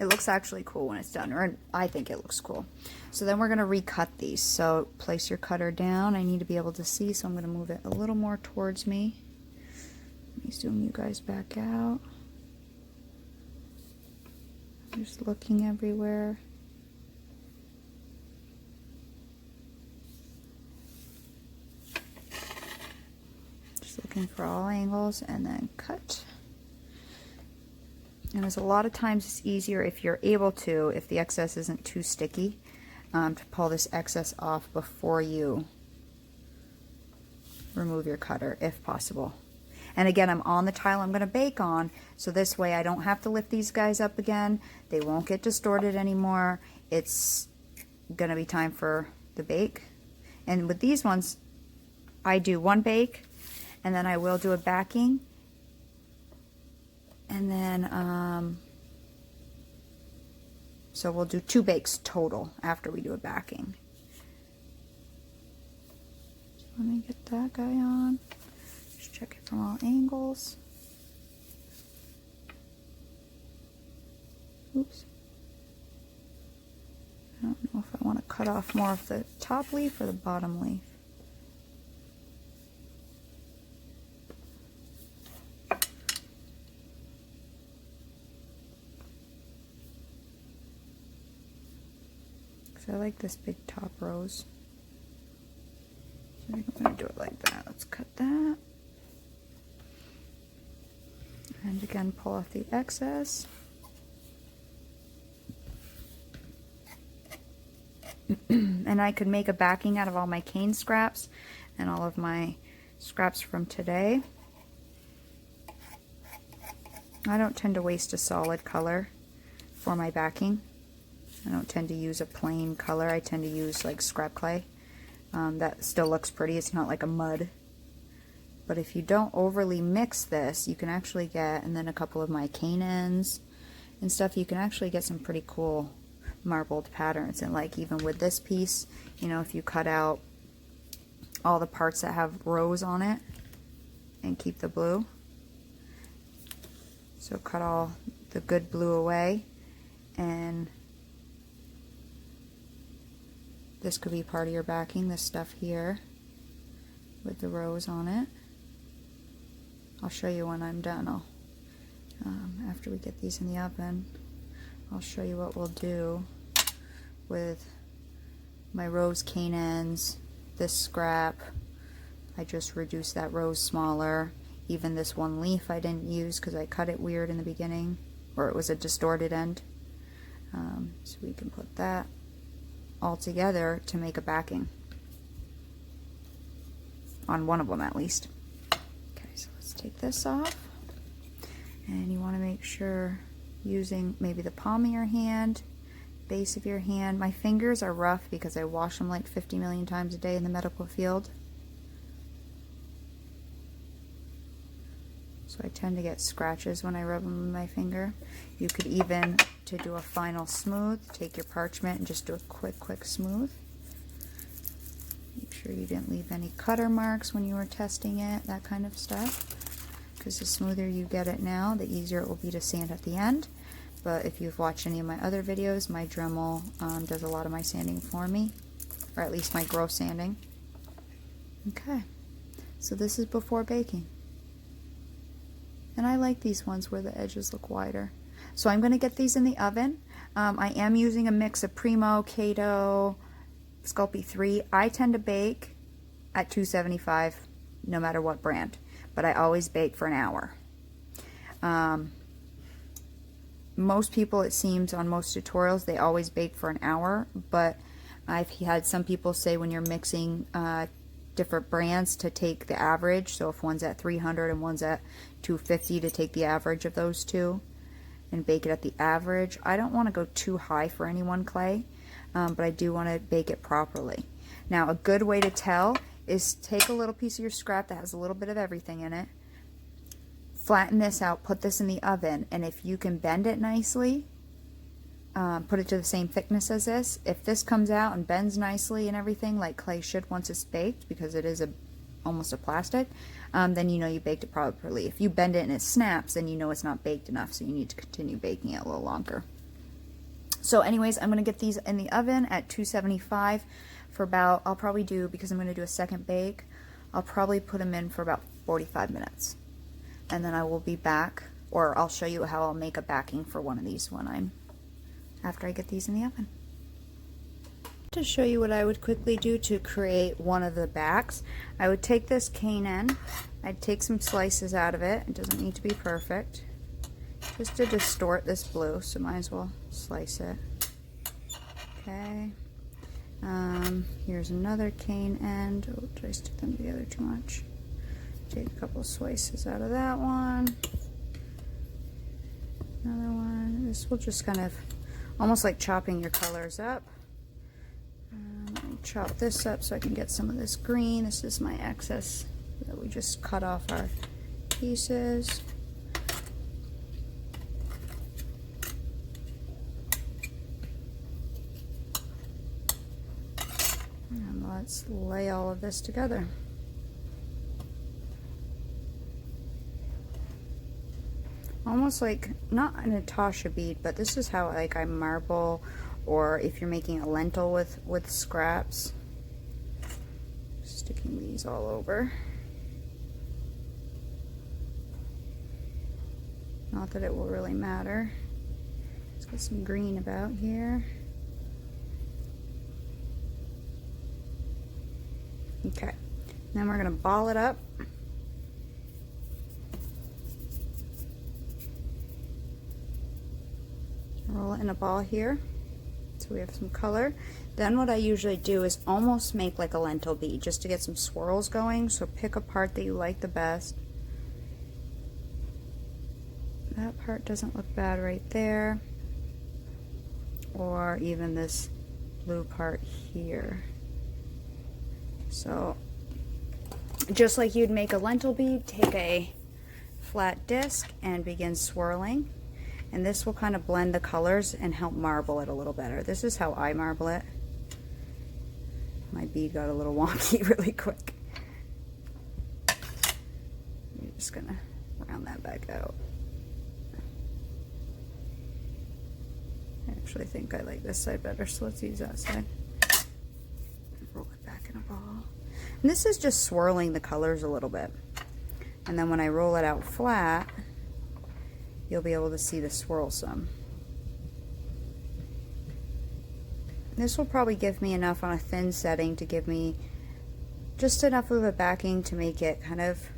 It looks actually cool when it's done, or I think it looks cool. So then we're going to recut these. So place your cutter down. I need to be able to see, so I'm going to move it a little more towards me. Let me zoom you guys back out. Just looking everywhere. Just looking for all angles, and then cut. And there's a lot of times it's easier if you're able to, if the excess isn't too sticky, to pull this excess off before you remove your cutter, if possible. And again, I'm on the tile I'm going to bake on, so this way I don't have to lift these guys up again. They won't get distorted anymore. It's going to be time for the bake. And with these ones, I do one bake, and then I will do a backing. And then, so we'll do 2 bakes total after we do a backing. So let me get that guy on. Just check it from all angles. Oops. I don't know if I want to cut off more of the top leaf or the bottom leaf. because I like this big top rose. So I'm going to do it like that. Let's cut that. And again, pull off the excess. And I could make a backing out of all my cane scraps and all of my scraps from today. I don't tend to waste a solid color for my backing. I don't tend to use a plain color. I tend to use like scrap clay. That still looks pretty. It's not like a mud. But if you don't overly mix this, you can actually get, and then a couple of my cane ends and stuff, you can actually get some pretty cool marbled patterns. And like even with this piece, you know, if you cut out all the parts that have rose on it and keep the blue, so cut all the good blue away, and this could be part of your backing, this stuff here with the rose on it. I'll show you when I'm done. After we get these in the oven, I'll show you what we'll do with my rose cane ends, this scrap. I just reduced that rose smaller. Even this one leaf I didn't use because I cut it weird in the beginning, or it was a distorted end. So we can put that all together to make a backing. On one of them at least. Okay, so let's take this off. And you want to make sure using maybe the palm of your hand, base of your hand. My fingers are rough because I wash them like 50 million times a day in the medical field. So I tend to get scratches when I rub them with my finger. You could even, to do a final smooth, take your parchment and just do a quick smooth. Make sure you didn't leave any cutter marks when you were testing it, that kind of stuff. Because the smoother you get it now, the easier it will be to sand at the end. But if you've watched any of my other videos, my Dremel does a lot of my sanding for me, or at least my gross sanding. Okay, so this is before baking. And I like these ones where the edges look wider. So I'm going to get these in the oven. I am using a mix of Primo, Kato, Sculpey 3. I tend to bake at 275 no matter what brand, but I always bake for an hour. Most people, it seems, on most tutorials, they always bake for an hour, but I've had some people say when you're mixing different brands to take the average, so if one's at 300 and one's at 250, to take the average of those two and bake it at the average. I don't want to go too high for any one clay, but I do want to bake it properly. Now, a good way to tell is take a little piece of your scrap that has a little bit of everything in it, flatten this out, put this in the oven, and if you can bend it nicely, put it to the same thickness as this. If this comes out and bends nicely and everything like clay should once it's baked, because it is almost a plastic, then you know you baked it properly. If you bend it and it snaps, then you know it's not baked enough, so you need to continue baking it a little longer. So anyways, I'm going to get these in the oven at 275 for about, I'll probably do, because I'm going to do a second bake, I'll probably put them in for about 45 minutes. And then I will be back, or I'll show you how I'll make a backing for one of these after I get these in the oven. To show you what I would quickly do to create one of the backs, I would take this cane end, I'd take some slices out of it, it doesn't need to be perfect, just to distort this blue, so might as well slice it. Okay, here's another cane end. Oh, did I stick them together too much? Take a couple slices out of that one, another one. This will just kind of, almost like chopping your colors up. Let me chop this up so I can get some of this green. This is my excess that we just cut off our pieces. And let's lay all of this together. Almost like, not a Natasha bead, but this is how like I marble, or if you're making a lentil with scraps. Sticking these all over. Not that it will really matter. Let's get some green about here. Okay, then we're going to ball it up. Roll it in a ball here so we have some color. Then what I usually do is almost make like a lentil bead just to get some swirls going. So pick a part that you like the best. That part doesn't look bad right there, or even this blue part here. So just like you'd make a lentil bead, take a flat disc and begin swirling. And this will kind of blend the colors and help marble it a little better. This is how I marble it. My bead got a little wonky really quick. I'm just gonna round that back out. I actually think I like this side better, so let's use that side. Roll it back in a ball. And this is just swirling the colors a little bit. And then when I roll it out flat, you'll be able to see the swirl some. This will probably give me enough on a thin setting to give me just enough of a backing to make it kind of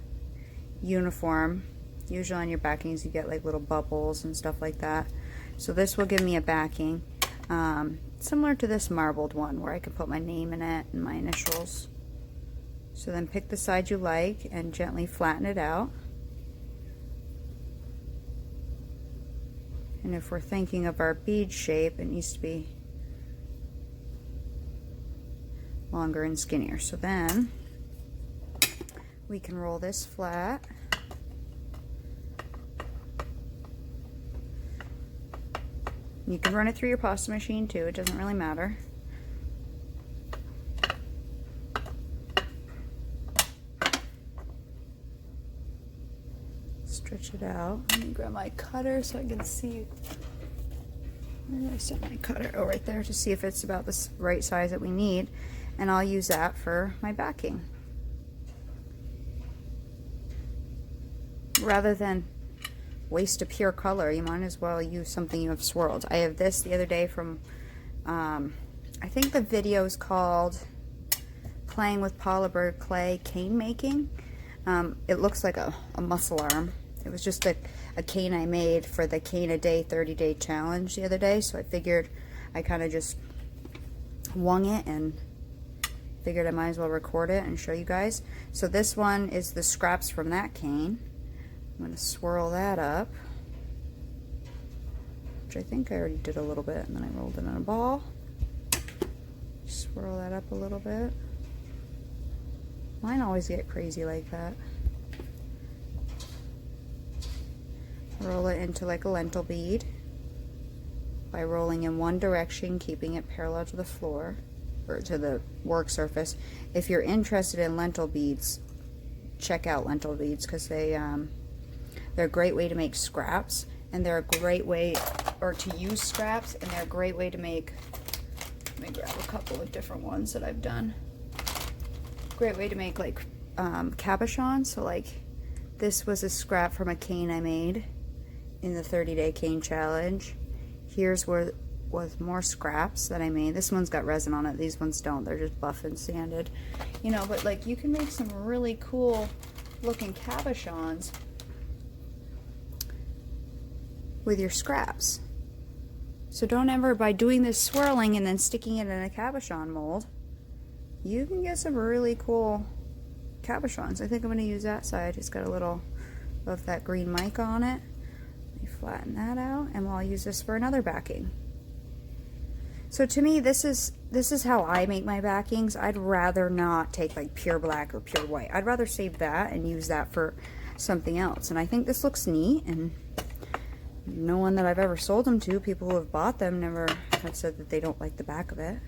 uniform. Usually on your backings you get like little bubbles and stuff like that. So this will give me a backing similar to this marbled one where I can put my name in it and my initials. So then pick the side you like and gently flatten it out. And if we're thinking of our bead shape, it needs to be longer and skinnier. So then we can roll this flat. You can run it through your pasta machine too, it doesn't really matter. Stretch it out. Let me grab my cutter so I can see. Where did I set my cutter? Oh, right there, to see if it's about the right size that we need. And I'll use that for my backing. Rather than waste a pure color, you might as well use something you have swirled. I have this the other day from, I think the video is called Playing with Polymer Clay Cane Making. It looks like a muscle arm. It was just a cane I made for the cane a day 30-day challenge the other day, so I figured I kind of just wung it and figured I might as well record it and show you guys. So this one is the scraps from that cane. I'm going to swirl that up, which I think I already did a little bit, and then I rolled it in a ball. Swirl that up a little bit. Mine always get crazy like that. Roll it into like a lentil bead by rolling in one direction, keeping it parallel to the floor or to the work surface. If you're interested in lentil beads, check out lentil beads because they're a great way to make scraps, and they're a great way, or to use scraps, and they're a great way to make, let me grab a couple of different ones that I've done. Great way to make like cabochons. So like this was a scrap from a cane I made in the 30-day cane challenge. Here's where was more scraps that I made. This one's got resin on it, these ones don't, they're just buff and sanded, you know, but like you can make some really cool looking cabochons with your scraps. So don't ever, by doing this swirling and then sticking it in a cabochon mold, you can get some really cool cabochons. I think I'm going to use that side. It's got a little of that green mica on it. Let me flatten that out, and I'll use this for another backing. So to me, this is how I make my backings. I'd rather not take like pure black or pure white. I'd rather save that and use that for something else. And I think this looks neat, and no one that I've ever sold them to, people who have bought them, never have said that they don't like the back of it.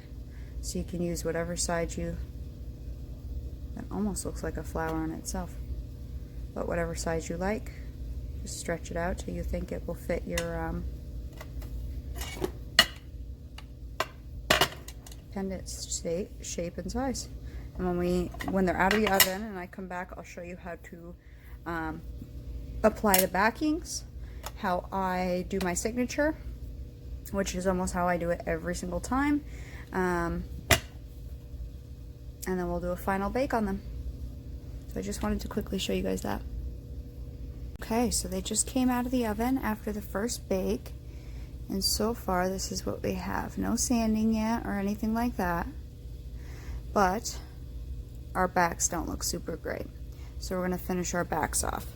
So you can use whatever side you, that almost looks like a flower on itself, but whatever size you like, just stretch it out till you think it will fit your pendant shape and size. And when they're out of the oven and I come back, I'll show you how to apply the backings, how I do my signature, which is almost how I do it every single time. and then we'll do a final bake on them. So I just wanted to quickly show you guys that. Okay, so they just came out of the oven after the first bake, and so far this is what we have. No sanding yet or anything like that, but our backs don't look super great. So we're going to finish our backs off.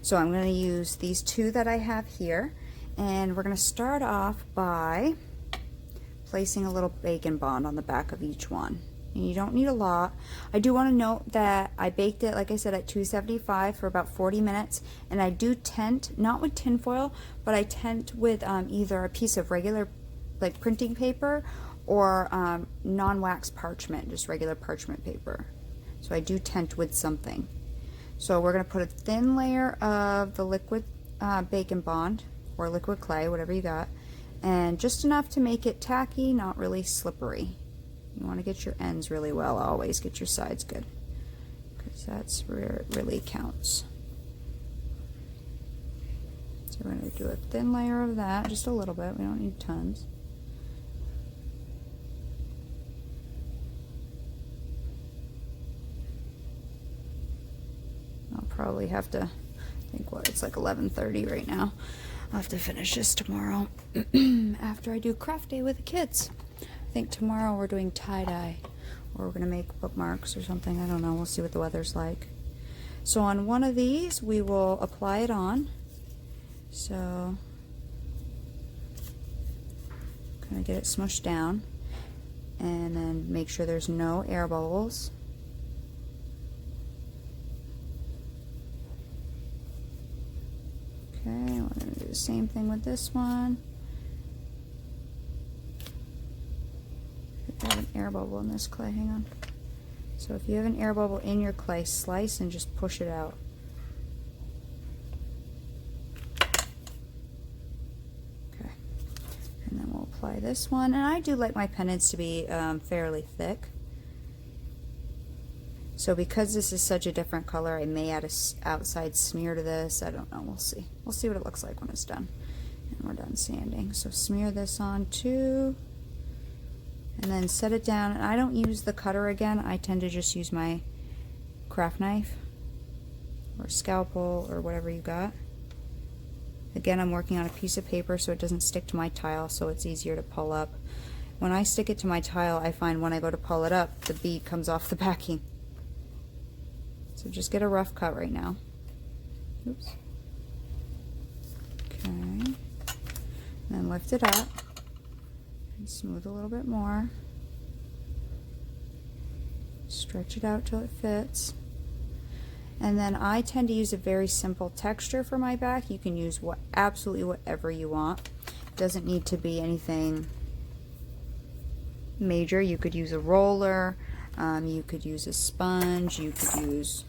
So I'm going to use these two that I have here, and we're going to start off by placing a little bacon bond on the back of each one. And you don't need a lot. I do want to note that I baked it, like I said, at 275 for about 40 minutes, and I do tent, not with tin foil, but I tent with either a piece of regular like printing paper or non-wax parchment, just regular parchment paper. So I do tent with something. So we're going to put a thin layer of the liquid bacon bond or liquid clay, whatever you got, and just enough to make it tacky, not really slippery. You want to get your ends really well, always get your sides good, because that's where it really counts. So we're going to do a thin layer of that, just a little bit, we don't need tons. I'll probably have to, I think what, it's like 11:30 right now. I'll have to finish this tomorrow after I do craft day with the kids. I think tomorrow we're doing tie-dye, or we're going to make bookmarks or something. I don't know. We'll see what the weather's like. So on one of these, we will apply it on. So kind of get it smushed down, and then make sure there's no air bubbles. Okay, we're going to do the same thing with this one. I have an air bubble in this clay, hang on. So if you have an air bubble in your clay, slice and just push it out. Okay, and then we'll apply this one. And I do like my pendants to be fairly thick. So because this is such a different color, I may add an outside smear to this. I don't know, we'll see. We'll see what it looks like when it's done. And we're done sanding. So smear this on too. And then set it down. And I don't use the cutter again. I tend to just use my craft knife or scalpel or whatever you got. Again, I'm working on a piece of paper so it doesn't stick to my tile, so it's easier to pull up. When I stick it to my tile, I find when I go to pull it up, the bead comes off the backing. So just get a rough cut right now. Oops. Okay. And then lift it up. Smooth a little bit more. Stretch it out till it fits. And then I tend to use a very simple texture for my back. You can use absolutely whatever you want. It doesn't need to be anything major. You could use a roller, you could use a sponge, you could use,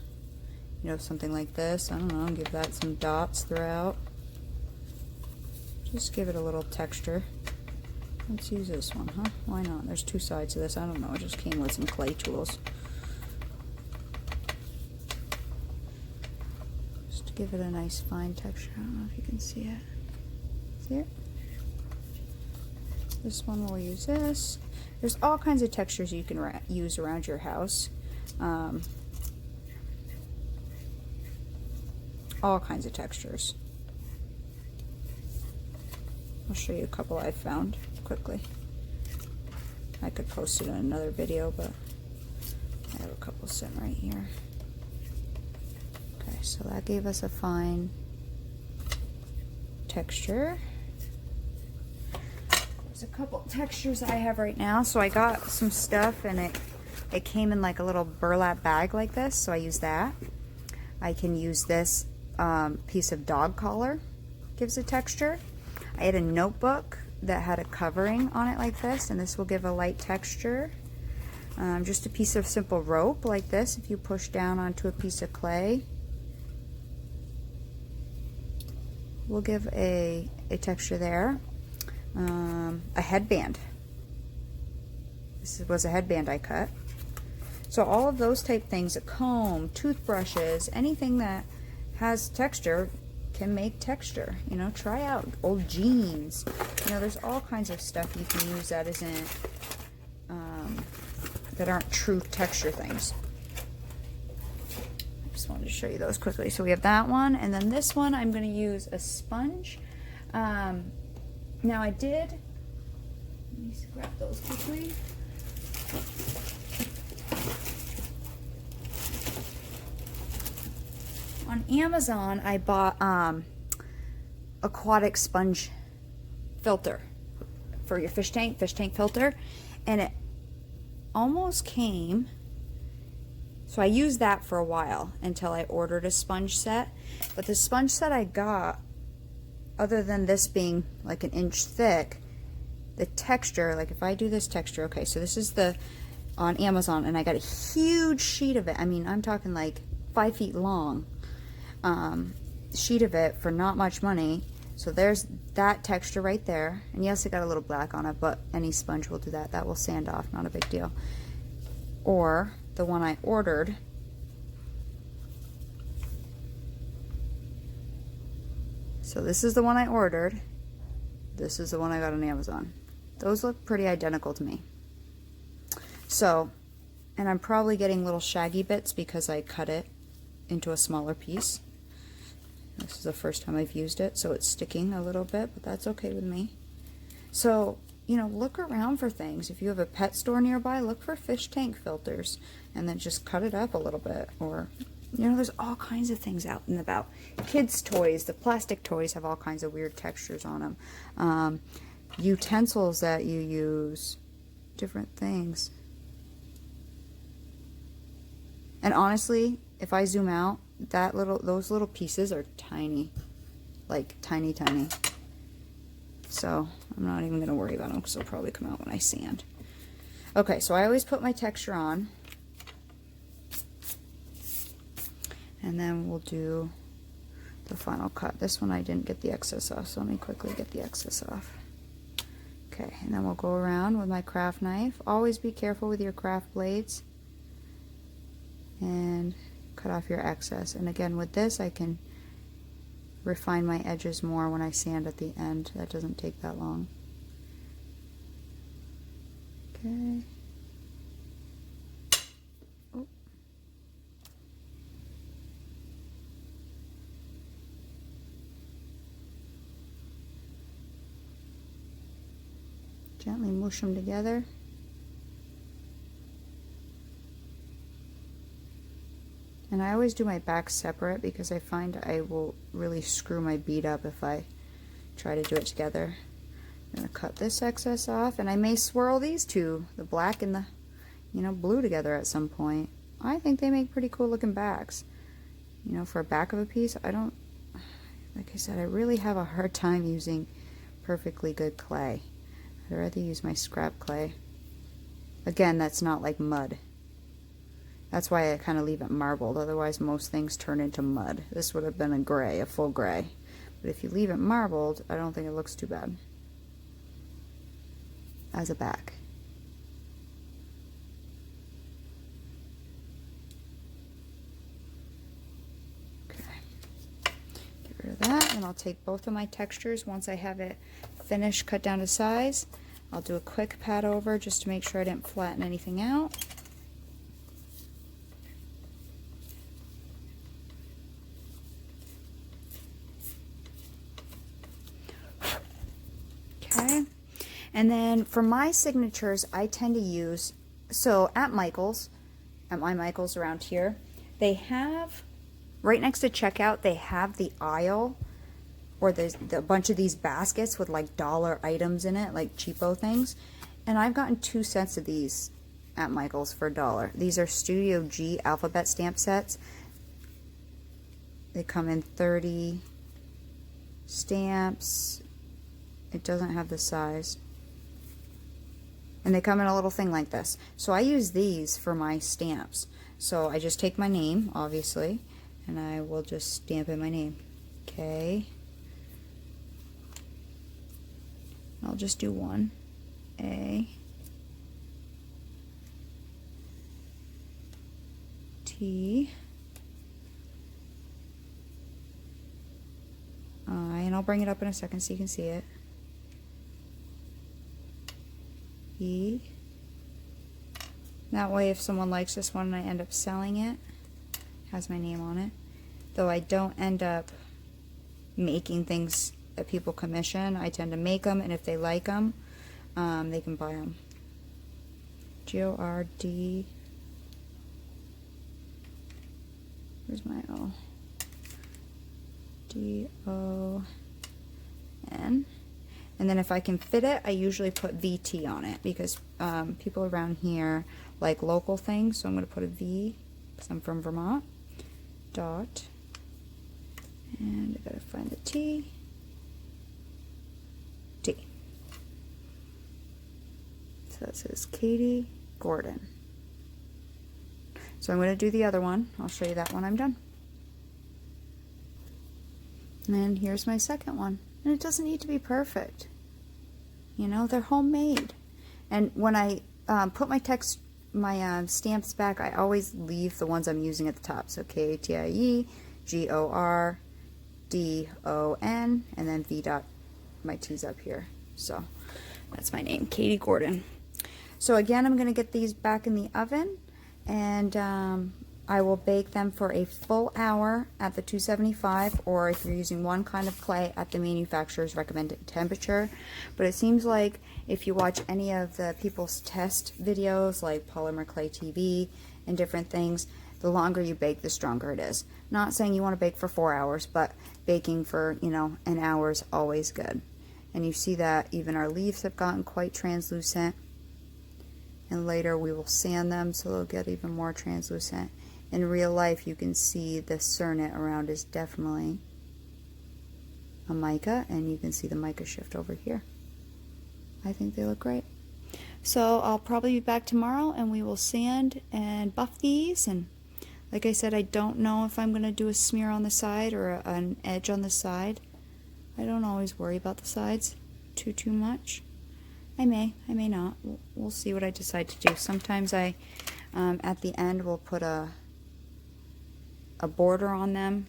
you know, something like this. I don't know, give that some dots throughout. Just give it a little texture. Let's use this one, huh? Why not? There's two sides to this. I don't know. It just came with some clay tools. Just to give it a nice fine texture. I don't know if you can see it. See it? This one we'll use this. There's all kinds of textures you can use around your house. All kinds of textures. I'll show you a couple I've found quickly. I could post it in another video, but I have a couple sitting right here. Okay, so that gave us a fine texture. There's a couple textures I have right now. So I got some stuff and it came in like a little burlap bag like this, so I use that. I can use this piece of dog collar, gives a texture. I had a notebook that had a covering on it like this, and this will give a light texture. Just a piece of simple rope like this, if you push down onto a piece of clay, will give a texture there. A headband. This was a headband I cut. So all of those type things, a comb, toothbrushes, anything that has texture can make texture. You know, try out old jeans. You know, there's all kinds of stuff you can use that isn't that aren't true texture things. I just wanted to show you those quickly. So we have that one, and then this one I'm going to use a sponge. Now I did, let me grab those quickly. On Amazon, I bought aquatic sponge filter for your fish tank filter, and it almost came, so I used that for a while until I ordered a sponge set. But the sponge set I got, other than this being like an inch thick, the texture, like if I do this texture, okay, so this is the, on Amazon, and I got a huge sheet of it. I mean, I'm talking like 5 feet long sheet of it for not much money. So there's that texture right there. And yes, it got a little black on it, but any sponge will do that. That will sand off, not a big deal. Or the one I ordered. So this is the one I ordered. This is the one I got on Amazon. Those look pretty identical to me. So, and I'm probably getting little shaggy bits because I cut it into a smaller piece. This is the first time I've used it, so it's sticking a little bit, but that's okay with me. So, you know, look around for things. If you have a pet store nearby, look for fish tank filters and then just cut it up a little bit. Or, you know, there's all kinds of things out and about. Kids' toys, the plastic toys have all kinds of weird textures on them. Utensils that you use, different things. And honestly, if I zoom out, those little pieces are tiny, like tiny. So I'm not even going to worry about them because they'll probably come out when I sand. Okay, so I always put my texture on, and then we'll do the final cut. This one I didn't get the excess off, so let me quickly get the excess off. Okay, and then we'll go around with my craft knife. Always be careful with your craft blades and cut off your excess. And again, with this I can refine my edges more when I sand at the end. That doesn't take that long. Okay. Oh. Gently mush them together. And I always do my back separate because I find I will really screw my bead up if I try to do it together. I'm going to cut this excess off, and I may swirl these two, the black and the, you know, blue together at some point. I think they make pretty cool looking backs. You know, for a back of a piece, I don't, like I said, I really have a hard time using perfectly good clay. I'd rather use my scrap clay. Again, that's not like mud. That's why I kind of leave it marbled, otherwise most things turn into mud. This would have been a gray, a full gray. But if you leave it marbled, I don't think it looks too bad as a back. Okay, get rid of that, and I'll take both of my textures once I have it finished, cut down to size. I'll do a quick pat over just to make sure I didn't flatten anything out. Okay, and then for my signatures, I tend to use, so at Michael's, at my Michael's around here, they have, right next to checkout, they have the aisle, or there's a bunch of these baskets with like dollar items in it, like cheapo things, and I've gotten 2 sets of these at Michael's for $1. These are Studio G alphabet stamp sets. They come in 30 stamps. It doesn't have the size. And they come in a little thing like this. So I use these for my stamps. So I just take my name, obviously, and I will just stamp in my name. Okay. I'll just do one. A. T. I. And I'll bring it up in a second so you can see it. E, That way if someone likes this one and I end up selling it, it has my name on it. Though I don't end up making things that people commission. I tend to make them, and if they like them, they can buy them. G-O-R-D. Where's my O? D-O-N. And then if I can fit it, I usually put VT on it because people around here like local things. So I'm going to put a V because I'm from Vermont. Dot. And I gotta find the T. T. So that says Katie Gordon. So I'm going to do the other one. I'll show you that when I'm done. And here's my second one. And it doesn't need to be perfect. You know, they're homemade. And when I put my stamps back, I always leave the ones I'm using at the top. So K-A-T-I-E, G-O-R-D-O-N, and then V dot, my T's up here. So that's my name, Katie Gordon. So again, I'm going to get these back in the oven, and I will bake them for a full hour at the 275, or if you're using one kind of clay, at the manufacturer's recommended temperature. But it seems like if you watch any of the people's test videos, like Polymer Clay TV and different things, the longer you bake, the stronger it is. Not saying you want to bake for 4 hours, but baking for, you know, an hour is always good. And you see that even our leaves have gotten quite translucent. And later we will sand them so they'll get even more translucent. In real life, you can see the cernet around is definitely a mica, and you can see the mica shift over here. I think they look great. So I'll probably be back tomorrow, and we will sand and buff these. And like I said, I don't know if I'm going to do a smear on the side or an edge on the side. I don't always worry about the sides too much. I may not. We'll see what I decide to do. Sometimes I, at the end, will put a border on them.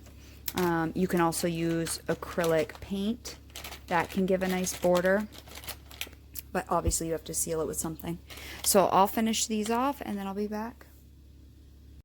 You can also use acrylic paint. That can give a nice border. But obviously you have to seal it with something. So I'll finish these off and then I'll be back.